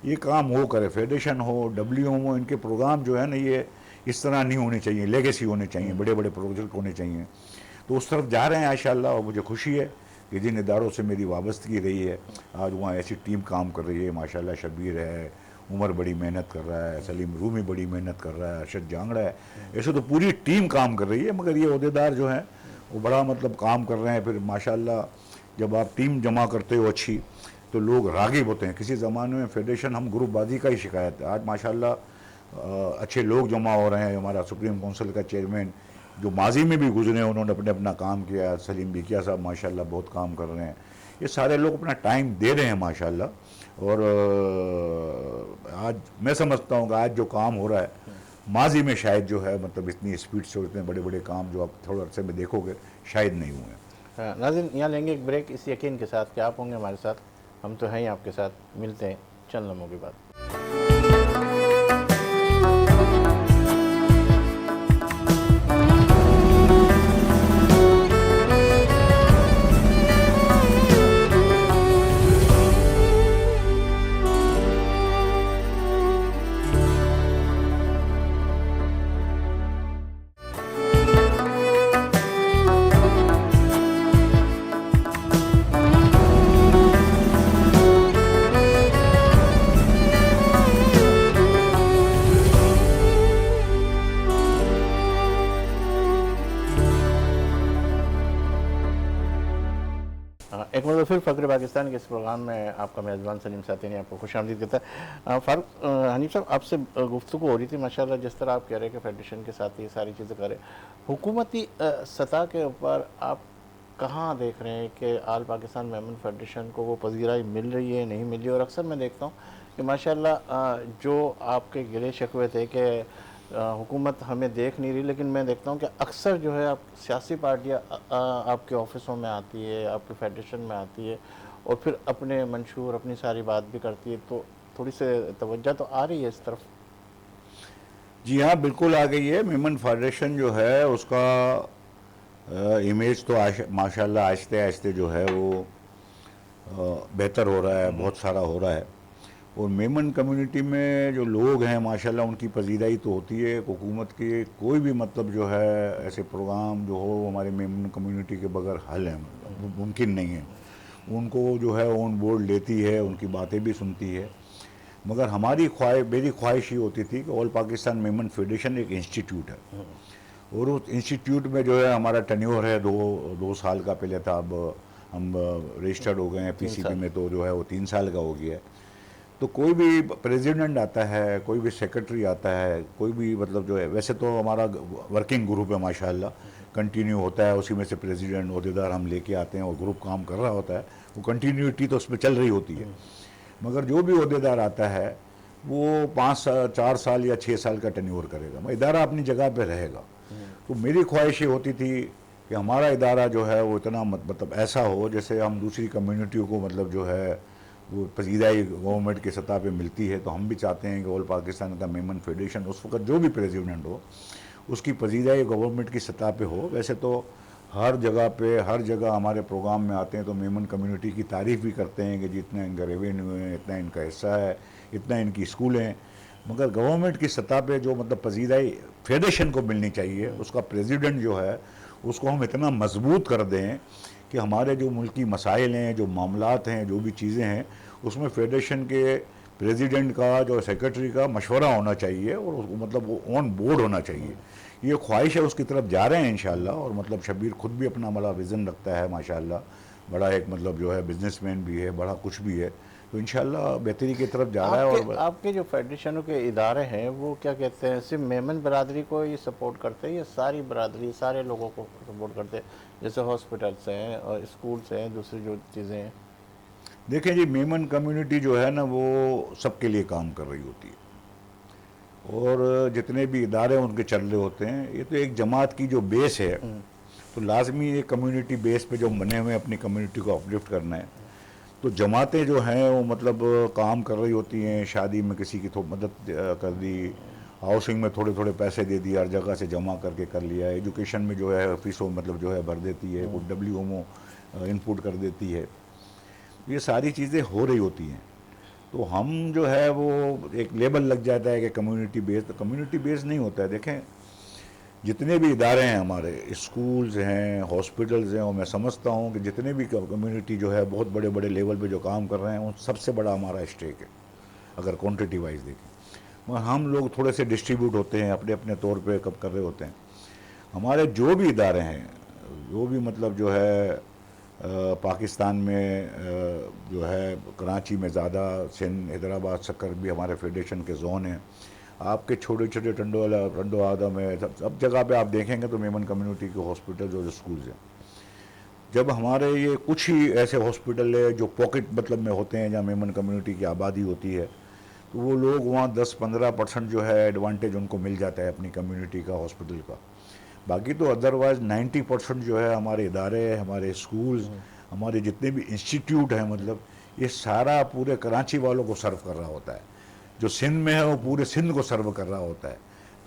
ये काम वो करे। फेडरेशन हो, WM हो, इनके प्रोग्राम जो है ना ये इस तरह नहीं होने चाहिए, लेगेसी होने चाहिए, बड़े बड़े प्रोजेक्ट होने चाहिए। तो उस तरफ जा रहे हैं इंशाअल्लाह। और मुझे खुशी है कि जिन इदारों से मेरी वाबस्तगी रही है, आज वहाँ ऐसी टीम काम कर रही है माशाल्लाह। शबीर है, उमर बड़ी मेहनत कर रहा है, सलीम रूमी बड़ी मेहनत कर रहा है, अरशद जांगड़ा है, ऐसे तो पूरी टीम काम कर रही है। मगर ये ओहदेदार जो हैं वो बड़ा मतलब काम कर रहे हैं। फिर माशाल्लाह जब आप टीम जमा करते हो अच्छी, तो लोग राग़िब होते हैं। किसी ज़माने में फेडरेशन हम ग्रुपबाजी का ही शिकायत है, आज माशाल्लाह अच्छे लोग जमा हो रहे हैं। हमारा सुप्रीम काउंसिल का चेयरमैन जो माजी में भी गुजरे हैं, उन्होंने अपने अपना काम किया। सलीम बिकिया साहब माशाल्लाह बहुत काम कर रहे हैं। ये सारे लोग अपना टाइम दे रहे हैं माशाल्लाह। और आज मैं समझता हूँ कि आज जो काम हो रहा है, माजी में शायद जो है मतलब इतनी स्पीड से इतने बड़े बड़े काम जो आप थोड़े अरसे में देखोगे शायद नहीं हुए। नाज़रीन, यहाँ लेंगे एक ब्रेक इस यकीन के साथ कि आप होंगे हमारे साथ, हम तो हैं ही आपके साथ। मिलते हैं चंद लम्हों के बाद। एक मतलब फिर फ़क्र पाकिस्तान के इस प्रोग्राम में आपका मेज़बान सलीम साथी ने आपको खुशामदीद कहता है। फारूक हनीफ साहब, आपसे गुफ्तगू हो रही थी माशाल्लाह, जिस तरह आप कह रहे हैं कि फेडरेशन के साथ ये सारी चीज़ें करें, हुकूमती सतह के ऊपर आप कहाँ देख रहे हैं कि आल पाकिस्तान मेमन फेडरेशन को वो पजीराई मिल रही है, नहीं मिल रही? और अक्सर मैं देखता हूँ कि माशाल्लाह जो आपके गिले शिकवे थे कि हुकूमत हमें देख नहीं रही, लेकिन मैं देखता हूँ कि अक्सर जो है आप सियासी पार्टियाँ आपके ऑफिसों में आती है, आपके फेडरेशन में आती है और फिर अपने मंशूर अपनी सारी बात भी करती है। तो थोड़ी सी तवज्जो तो आ रही है इस तरफ? जी हाँ, बिल्कुल आ गई है। मेमन फेडरेशन जो है उसका इमेज तो माशाल्लाह आहिस्ते आहिस्ते जो है वो बेहतर हो रहा है, बहुत सारा हो रहा है। और मेमन कम्युनिटी में जो लोग हैं माशाल्लाह उनकी पजीराई तो होती है। हुकूमत के कोई भी मतलब जो है ऐसे प्रोग्राम जो हो हमारे मेमन कम्युनिटी के बगैर हल है, मतलब मुमकिन नहीं है। उनको जो है ऑन बोर्ड लेती है, उनकी बातें भी सुनती है। मगर मेरी ख्वाहिश ही होती थी कि ऑल पाकिस्तान मेमन फेडरेशन एक इंस्टीट्यूट है और उस इंस्टीट्यूट में जो है हमारा टेन्योर है 2 साल का पहले था, अब हम रजिस्टर्ड हो गए हैं PCB में, तो जो है वो 3 साल का हो गया है। तो कोई भी प्रेसिडेंट आता है, कोई भी सेक्रेटरी आता है, कोई भी मतलब जो है, वैसे तो हमारा वर्किंग ग्रुप है माशाल्लाह, कंटिन्यू होता है, उसी में से प्रेसिडेंट ओहदेदार हम लेके आते हैं और ग्रुप काम कर रहा होता है, वो कंटिन्यूटी तो उसमें चल रही होती है। मगर जो भी ओहदेदार आता है वो 4 साल या 6 साल का टेन्योर करेगा, इदारा अपनी जगह पे रहेगा। तो मेरी ख्वाहिश ये होती थी कि हमारा इदारा जो है वो इतना मतलब ऐसा हो जैसे हम दूसरी कम्युनिटियों को मतलब जो है वो पसीदाई गवर्नमेंट की सतह पे मिलती है, तो हम भी चाहते हैं कि ऑल पाकिस्तान का मेमन फेडरेशन उस वक्त जो भी प्रेसिडेंट हो उसकी पसीदाई गवर्नमेंट की सतह पे हो। वैसे तो हर जगह पे हर जगह हमारे प्रोग्राम में आते हैं तो मेमन कम्युनिटी की तारीफ़ भी करते हैं कि जितना इनका रेवेन्यू है, इतना इनका हिस्सा है, इतना इनकी स्कूल हैं, मगर गवर्नमेंट की सतह पे जो मतलब पसीदाई फेडरेशन को मिलनी चाहिए, उसका प्रेसिडेंट जो है उसको हम इतना मजबूत कर दें कि हमारे जो मुल्की मसाइल हैं, जो मामलात हैं, जो भी चीज़ें हैं, उसमें फेडरेशन के प्रेसिडेंट का जो सेक्रेटरी का मशवरा होना चाहिए और मतलब वो ऑन बोर्ड होना चाहिए। ये ख्वाहिश है, उसकी तरफ जा रहे हैं इंशाल्लाह। और मतलब शबीर खुद भी अपना बड़ा विज़न रखता है माशाल्लाह, बड़ा एक मतलब जो है बिजनेसमैन भी है, बड़ा कुछ भी है, तो इंशाल्लाह बेहतरी की तरफ जा रहा है। और आपके जो फेडरेशनों के इदारे हैं वो क्या कहते हैं, सिर्फ मेमन बरादरी को ये सपोर्ट करते हैं या सारी बरादरी, सारे लोगों को सपोर्ट करते हैं, जैसे हॉस्पिटल्स हैं और स्कूल्स हैं, दूसरी जो चीज़ें हैं? देखें जी, मेमन कम्युनिटी जो है ना वो सबके लिए काम कर रही होती है और जितने भी इदारे उनके चल रहे होते हैं, ये तो एक जमात की जो बेस है, तो लाजमी एक कम्युनिटी बेस पे जो बने हुए हैं अपनी कम्युनिटी को अपलिफ्ट करना है। तो जमातें जो हैं वो मतलब काम कर रही होती हैं, शादी में किसी की तो मदद कर दी, हाउसिंग में थोड़े थोड़े पैसे दे दिए, हर जगह से जमा करके कर लिया, एजुकेशन में जो है फीसों मतलब जो है भर देती है, कुछ WMO इनपुट कर देती है, ये सारी चीज़ें हो रही होती हैं। तो हम जो है वो एक लेबल लग जाता है कि कम्युनिटी बेस्ड, तो कम्युनिटी बेस्ड नहीं होता है। देखें जितने भी इदारे हैं हमारे, स्कूल्स हैं, हॉस्पिटल्स हैं, और मैं समझता हूँ कि जितने भी कम्युनिटी जो है बहुत बड़े बड़े लेवल पे जो काम कर रहे हैं उन सबसे बड़ा हमारा स्टेक है अगर क्वांटिटी वाइज देखें। मगर हम लोग थोड़े से डिस्ट्रीब्यूट होते हैं, अपने अपने तौर पे कब कर रहे होते हैं। हमारे जो भी इदारे हैं, जो भी मतलब जो है पाकिस्तान में जो है कराची में ज़्यादा, सिंध, हैदराबाद, सक्कर भी हमारे फेडरेशन के जोन हैं। आपके छोटे छोटे टंडो आदम है, सब जगह पे आप देखेंगे तो मेमन कम्युनिटी के हॉस्पिटल और स्कूल्स हैं। जब हमारे ये कुछ ही ऐसे हॉस्पिटल है जो पॉकेट मतलब में होते हैं जहाँ मेमन कम्युनिटी की आबादी होती है, तो वो लोग वहाँ 10-15% जो है एडवांटेज उनको मिल जाता है अपनी कम्युनिटी का, हॉस्पिटल का। बाकी तो अदरवाइज 90% जो है हमारे इदारे, हमारे स्कूल्स, हमारे जितने भी इंस्टीट्यूट हैं, मतलब ये सारा पूरे कराची वालों को सर्व कर रहा होता है। जो सिंध में है वो पूरे सिंध को सर्व कर रहा होता है।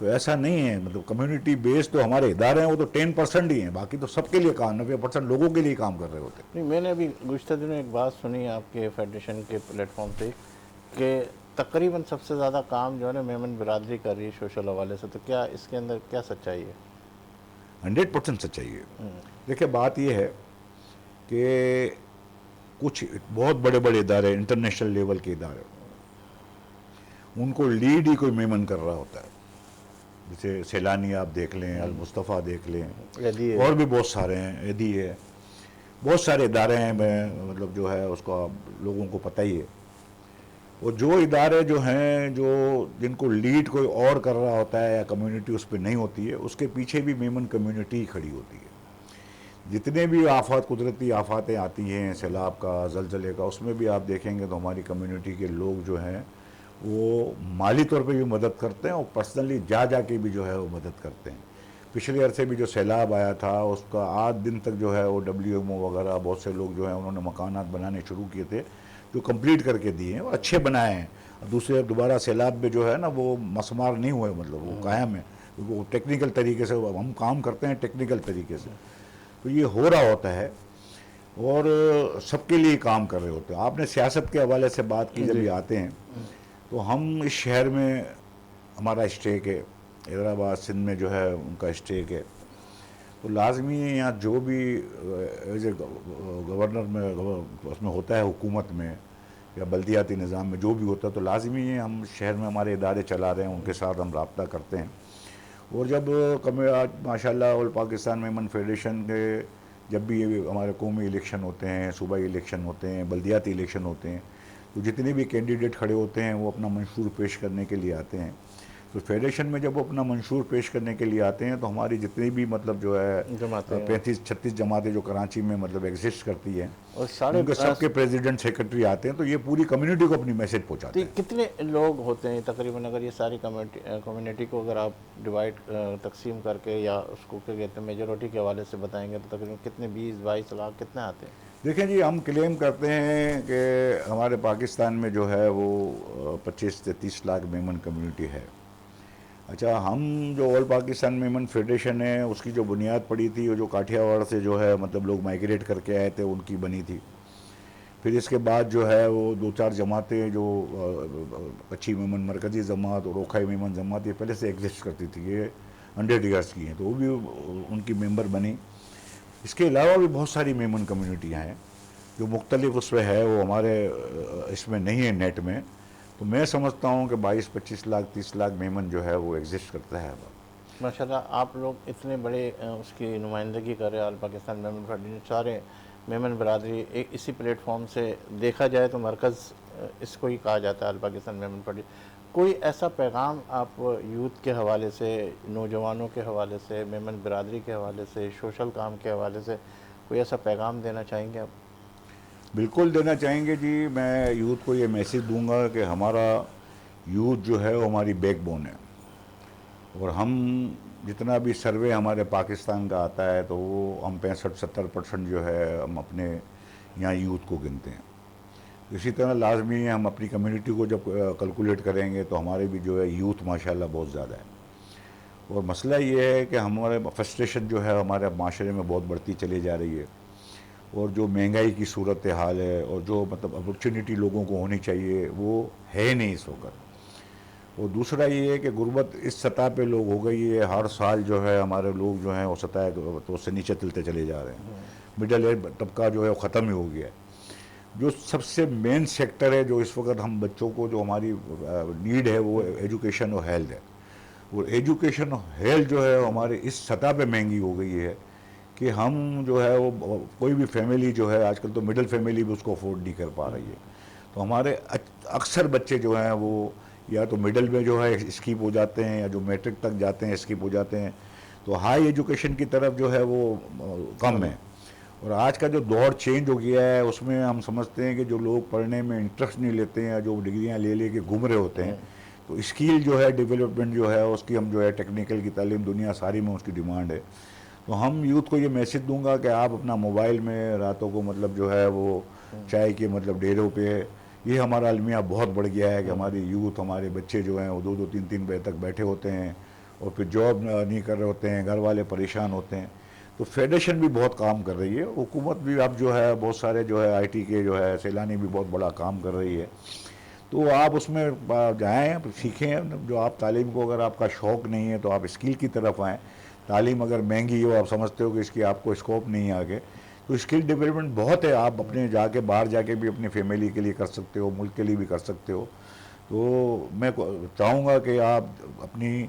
तो ऐसा नहीं है, मतलब कम्युनिटी बेस्ड तो हमारे इदारे हैं वो तो 10% ही हैं, बाकी तो सबके लिए काम, 90% लोगों के लिए काम कर रहे होते हैं। नहीं, मैंने अभी गुज़िश्ता दिनों एक बात सुनी आपके फेडरेशन के प्लेटफॉर्म पे कि तकरीबन सबसे ज़्यादा काम जो है ना मेमन बिरादरी कर रही है सोशल हवाले से, तो क्या इसके अंदर क्या सच्चाई है? 100% सच्चाई है। देखिए बात यह है कि कुछ बहुत बड़े बड़े इदारे, इंटरनेशनल लेवल के इदारे, उनको लीड ही कोई मेमन कर रहा होता है। जैसे सैलानी आप देख लें, अल मुस्तफ़ा देख लें, और भी बहुत सारे हैं, एदी है, बहुत सारे इदारे हैं, मैं मतलब जो है उसका लोगों को पता ही है। और जो इदारे जो हैं, जो जिनको लीड कोई और कर रहा होता है या कम्युनिटी उस पर नहीं होती है, उसके पीछे भी मेमन कम्युनिटी ही खड़ी होती है। जितने भी आफत, कुदरती आफातें आती हैं, सैलाब का, ज़लज़ले का, उसमें भी आप देखेंगे तो हमारी कम्युनिटी के लोग जो हैं वो माली तौर पे भी मदद करते हैं और पर्सनली जा के भी जो है वो मदद करते हैं। पिछले अरसे भी जो सैलाब आया था उसका 8 दिन तक जो है वो WMO वगैरह बहुत से लोग जो है उन्होंने मकानात बनाने शुरू किए थे, जो कंप्लीट करके दिए हैं और अच्छे बनाए हैं। दूसरे दोबारा सैलाब में जो है ना वो मसमार नहीं हुए, मतलब वो कायम है, वो टेक्निकल तरीके से हम काम करते हैं, टेक्निकल तरीके से। तो ये हो रहा होता है और सबके लिए काम कर रहे होते हैं। आपने सियासत के हवाले से बात की, जब ये आते हैं तो हम इस शहर में हमारा स्टेक है, हैदराबाद, सिंध में जो है उनका स्टेक है, तो लाजमी है यहाँ जो भी एज ए गवर्नर में उसमें होता है, हुकूमत में या बल्दियाती निज़ाम में जो भी होता है, तो लाजमी है हम शहर में हमारे इदारे चला रहे हैं, उनके साथ हम रब्ता करते हैं। और जब आज माशाल्लाह ऑल पाकिस्तान मेमन फेडरेशन के जब भी ये हमारे कौमी इलेक्शन होते हैं, सूबाई इलेक्शन होते हैं, बल्दियाती इलेक्शन होते हैं, तो जितने भी कैंडिडेट खड़े होते हैं वो अपना मंशूर पेश करने के लिए आते हैं। तो फेडरेशन में जब वो अपना मंशूर पेश करने के लिए आते हैं तो हमारी जितनी भी मतलब जो है जमाते हैं 35-36 जमातें जो कराची में मतलब एग्जिस्ट करती हैं, और साढ़े उनके सबके प्रेसिडेंट सेक्रेटरी आते हैं, तो ये पूरी कम्युनिटी को अपनी मैसेज पहुंचाते हैं। कितने लोग होते हैं तकरीबन, अगर ये सारी कम्युनिटी को अगर आप डिवाइड तकसीम करके या उसको क्या कहते हैं मेजोरिटी के हवाले से बताएंगे तो तकरीबन कितने 20-22 लाख कितने आते हैं? देखें जी, हम क्लेम करते हैं कि हमारे पाकिस्तान में जो है वो 25 से 30 लाख मेमन कम्युनिटी है। अच्छा, हम जो ऑल पाकिस्तान मेमन फेडरेशन है उसकी जो बुनियाद पड़ी थी वो जो काठियावाड़ से जो है मतलब लोग माइग्रेट करके आए थे उनकी बनी थी। फिर इसके बाद जो है वो 2-4 जमातें जो अच्छी मेमन मरकज़ी जमात और ओखाई मेमन जमात ये पहले से एग्जिस्ट करती थी, ये 100 ईयर्स की हैं, तो वो भी उनकी मेंबर बनी। इसके अलावा भी बहुत सारी मेमन कम्युनिटियाँ हैं जो मुख्तलिफ उसमें है, वो हमारे इसमें नहीं है नेट में। तो मैं समझता हूँ कि 22-25 लाख 30 लाख मेमन जो है वो एग्जिस्ट करता है। माशाल्लाह आप लोग इतने बड़े उसकी नुमाइंदगी कर रहे हैं ऑल पाकिस्तान मेमन फेडरेशन, सारे मेमन बरादरी एक इसी प्लेटफॉर्म से देखा जाए तो मरकज़ इसको ही कहा जाता है ऑल पाकिस्तान मेमन फेडरेशन। कोई ऐसा पैगाम आप यूथ के हवाले से, नौजवानों के हवाले से, मेमन बरादरी के हवाले से, सोशल काम के हवाले से कोई ऐसा पैगाम देना चाहेंगे आप? बिल्कुल देना चाहेंगे जी। मैं यूथ को ये मैसेज दूंगा कि हमारा यूथ जो है वो हमारी बैकबोन है, और हम जितना भी सर्वे हमारे पाकिस्तान का आता है तो वो हम 65-70% जो है हम अपने यहाँ यूथ को गिनते हैं। इसी तरह लाजमी है हम अपनी कम्युनिटी को जब कैलकुलेट करेंगे तो हमारे भी जो है यूथ माशाल्लाह बहुत ज़्यादा है। और मसला ये है कि हमारे फ्रस्ट्रेशन जो है हमारे माशरे में बहुत बढ़ती चली जा रही है, और जो महंगाई की सूरत हाल है और जो मतलब अपॉर्चुनिटी लोगों को होनी चाहिए वो है नहीं इस वक्त। और दूसरा ये है कि गुर्बत इस सतह पे लोग हो गई है, हर साल जो है हमारे लोग जो हैं वो सतह तो उससे नीचे चलते चले जा रहे हैं। मिडल एज तबका जो है वो ख़त्म ही हो गया है। जो सबसे मेन सेक्टर है जो इस वक्त हम बच्चों को जो हमारी नीड है वो एजुकेशन और हेल्थ है। और एजुकेशन और हेल्थ जो है हमारे इस सतह पे महंगी हो गई है कि हम जो है वो कोई भी फैमिली जो है आजकल तो मिडिल फैमिली भी उसको अफोर्ड नहीं कर पा रही है। तो हमारे अक्सर बच्चे जो हैं वो या तो मिडिल में जो है स्किप हो जाते हैं या जो मैट्रिक तक जाते हैं स्किप हो जाते हैं, तो हाई एजुकेशन की तरफ जो है वो कम है। और आज का जो दौर चेंज हो गया है उसमें हम समझते हैं कि जो लोग पढ़ने में इंटरेस्ट नहीं लेते हैं या जो डिग्रियां ले ले के घूम रहे होते हैं, तो स्किल जो है डेवलपमेंट जो है उसकी हम जो है टेक्निकल की तालीम दुनिया सारी में उसकी डिमांड है। तो हम यूथ को ये मैसेज दूंगा कि आप अपना मोबाइल में रातों को मतलब जो है वो चाय के मतलब डेरों पे, ये हमारा अलमिया बहुत बढ़ गया है कि हमारी यूथ हमारे बच्चे जो हैं वो 2-2 3-3 बजे तक बैठे होते हैं और फिर जॉब नहीं कर रहे होते हैं, घर वाले परेशान होते हैं। तो फेडरेशन भी बहुत काम कर रही है, हुकूमत भी अब जो है बहुत सारे जो है IT के जो है सैलानी भी बहुत बड़ा काम कर रही है। तो आप उसमें जाएँ, सीखें। जो आप तालीम को अगर आपका शौक़ नहीं है तो आप स्किल की तरफ आएँ। तालीम अगर महंगी हो, आप समझते हो कि इसकी आपको स्कोप नहीं है आगे, तो स्किल डेवलपमेंट बहुत है। आप अपने जाके बाहर जाके भी अपनी फैमिली के लिए कर सकते हो, मुल्क के लिए भी कर सकते हो। तो मैं चाहूँगा कि आप अपनी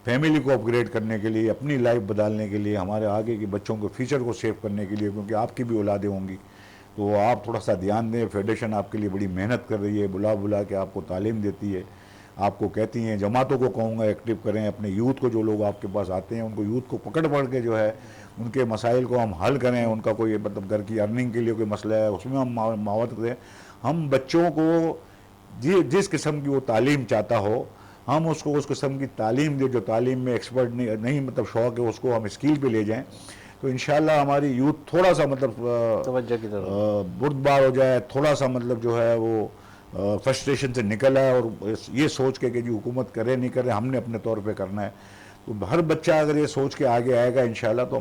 फैमिली को अपग्रेड करने के लिए, अपनी लाइफ बदलने के लिए, हमारे आगे के बच्चों के फ्यूचर को सेव करने के लिए, क्योंकि आपकी भी औलादें होंगी, तो आप थोड़ा सा ध्यान दें। फेडरेशन आपके लिए बड़ी मेहनत कर रही है, बुला बुला के आपको तालीम देती है, आपको कहती हैं। जमातों को कहूँगा एक्टिव करें, अपने यूथ को, जो लोग आपके पास आते हैं उनको यूथ को पकड़ के जो है उनके मसाइल को हम हल करें। उनका कोई मतलब घर की अर्निंग के लिए कोई मसला है उसमें हम मावत करें। हम बच्चों को जिस किस्म की वो तालीम चाहता हो हम उसको उस किस्म की तालीम दें। जो तालीम में एक्सपर्ट नहीं मतलब शौक़ है उसको हम स्किल पे ले जाएं, तो इंशाल्लाह हमारी यूथ थोड़ा सा मतलब तवज्जो की तरफ बुर्दबार हो जाए, थोड़ा सा मतलब जो है वो फ्रस्ट्रेशन से निकल आए और ये सोच के कि जी हुकूमत करे नहीं करे हमने अपने तौर पे करना है। तो हर बच्चा अगर ये सोच के आगे आएगा इंशाल्लाह तो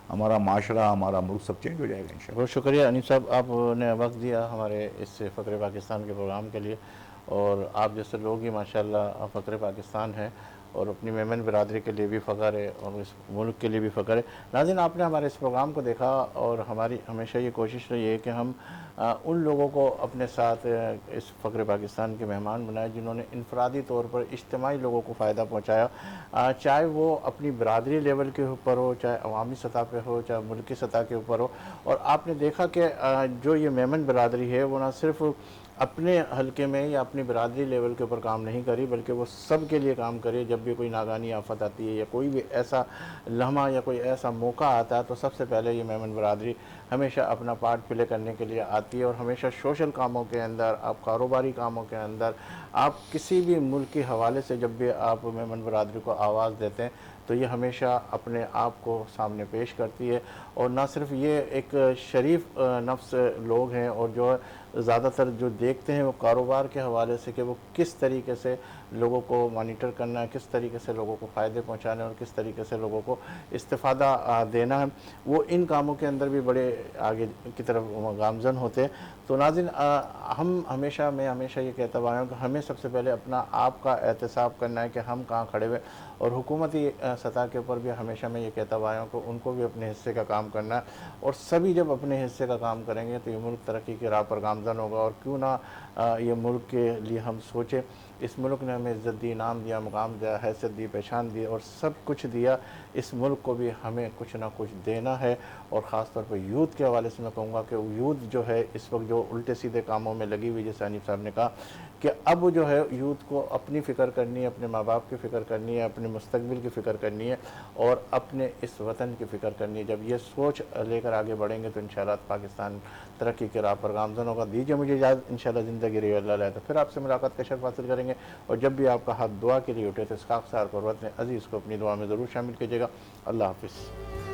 हमारा माशरा, हमारा मुल्क सब चेंज हो जाएगा इंशाल्लाह। बहुत शुक्रिया अनीस साहब, आपने वक्त दिया हमारे इस फ़क्र पाकिस्तान के प्रोग्राम के लिए। और आप जैसे लोग ही माशाल्लाह फ़क्र पाकिस्तान है और अपनी मेमन बरादरी के लिए भी फ़ख्र है और इस मुल्क के लिए भी फ़ख्र है। नाज़रीन, आपने हमारे इस प्रोग्राम को देखा और हमारी हमेशा ये कोशिश रही है कि हम उन लोगों को अपने साथ इस फ़ख्र पाकिस्तान के मेहमान बनाए जिन्होंने इनफरादी तौर पर इज्तिमाई लोगों को फ़ायदा पहुँचाया, चाहे वो अपनी बरादरी लेवल के ऊपर हो, चाहे अवामी सतह पर हो, चाहे मुल्की सतह के ऊपर हो। और आपने देखा कि जो ये मेमन बरादरी है वो ना सिर्फ़ अपने हलके में या अपनी बरादरी लेवल के ऊपर काम नहीं करी, बल्कि वो सब के लिए काम करे। जब भी कोई नागानी आफत आती है या कोई भी ऐसा लम्हा या कोई ऐसा मौका आता है, तो सबसे पहले ये मेमन बरादरी हमेशा अपना पार्ट प्ले करने के लिए आती है। और हमेशा सोशल कामों के अंदर, आप कारोबारी कामों के अंदर, आप किसी भी मुल्क के हवाले से जब भी आप मेमन बरादरी को आवाज़ देते हैं, तो ये हमेशा अपने आप को सामने पेश करती है। और ना सिर्फ ये एक शरीफ नफ्स लोग हैं, और जो ज़्यादातर जो देखते हैं वो कारोबार के हवाले से कि वो किस तरीके से लोगों को मॉनिटर करना है, किस तरीके से लोगों को फ़ायदे पहुंचाने और किस तरीके से लोगों को इस्तिफ़ादा देना है, वो इन कामों के अंदर भी बड़े आगे की तरफ गामज़न होते हैं। तो नाज़रीन, मैं हमेशा ये कहता आया हूँ कि हमें सबसे पहले अपना आप का एहतसाब करना है कि हम कहाँ खड़े हुए, और हुकूमती सतह के ऊपर भी हमेशा मैं ये कहता आया हूँ कि उनको भी अपने हिस्से का काम करना है। और सभी जब अपने हिस्से का काम करेंगे तो ये मुल्क तरक्की की राह पर गामज़न होगा। और क्यों ना ये मुल्क के लिए हम सोचें। इस मुल्क ने हमें इज़्ज़त दी, इनाम दिया, मुकाम दिया, हैसियत दी, पहचान दी और सब कुछ दिया। इस मुल्क को भी हमें कुछ ना कुछ देना है। और ख़ास तौर पर यूथ के हवाले से मैं कहूँगा कि यूथ जो है इस वक्त जो उल्टे सीधे कामों में लगी हुई, जैसे हनीफ साहब ने कहा कि अब जो है यूथ को अपनी फ़िक्र करनी है, अपने माँ बाप की फ़िक्र करनी है, अपने मुस्तकबिल की फ़िक्र करनी है और अपने इस वतन की फ़िक्र करनी है। जब ये सोच लेकर आगे बढ़ेंगे तो इंशाअल्लाह पाकिस्तान तरक्की के राह पर गामज़न होगा। दीजिए मुझे इजाज़त, इंशाअल्लाह ज़िंदगी रही अल्लाह ले तो फिर आपसे मुलाकात का शर्फ हासिल करेंगे। और जब भी आपका हाथ दुआ के लिए उठे तो इसका अक्सर को वतन अज़ीज़ को अपनी दुआ में ज़रूर शामिल कीजिएगा। अल्लाह हाफ़िज़।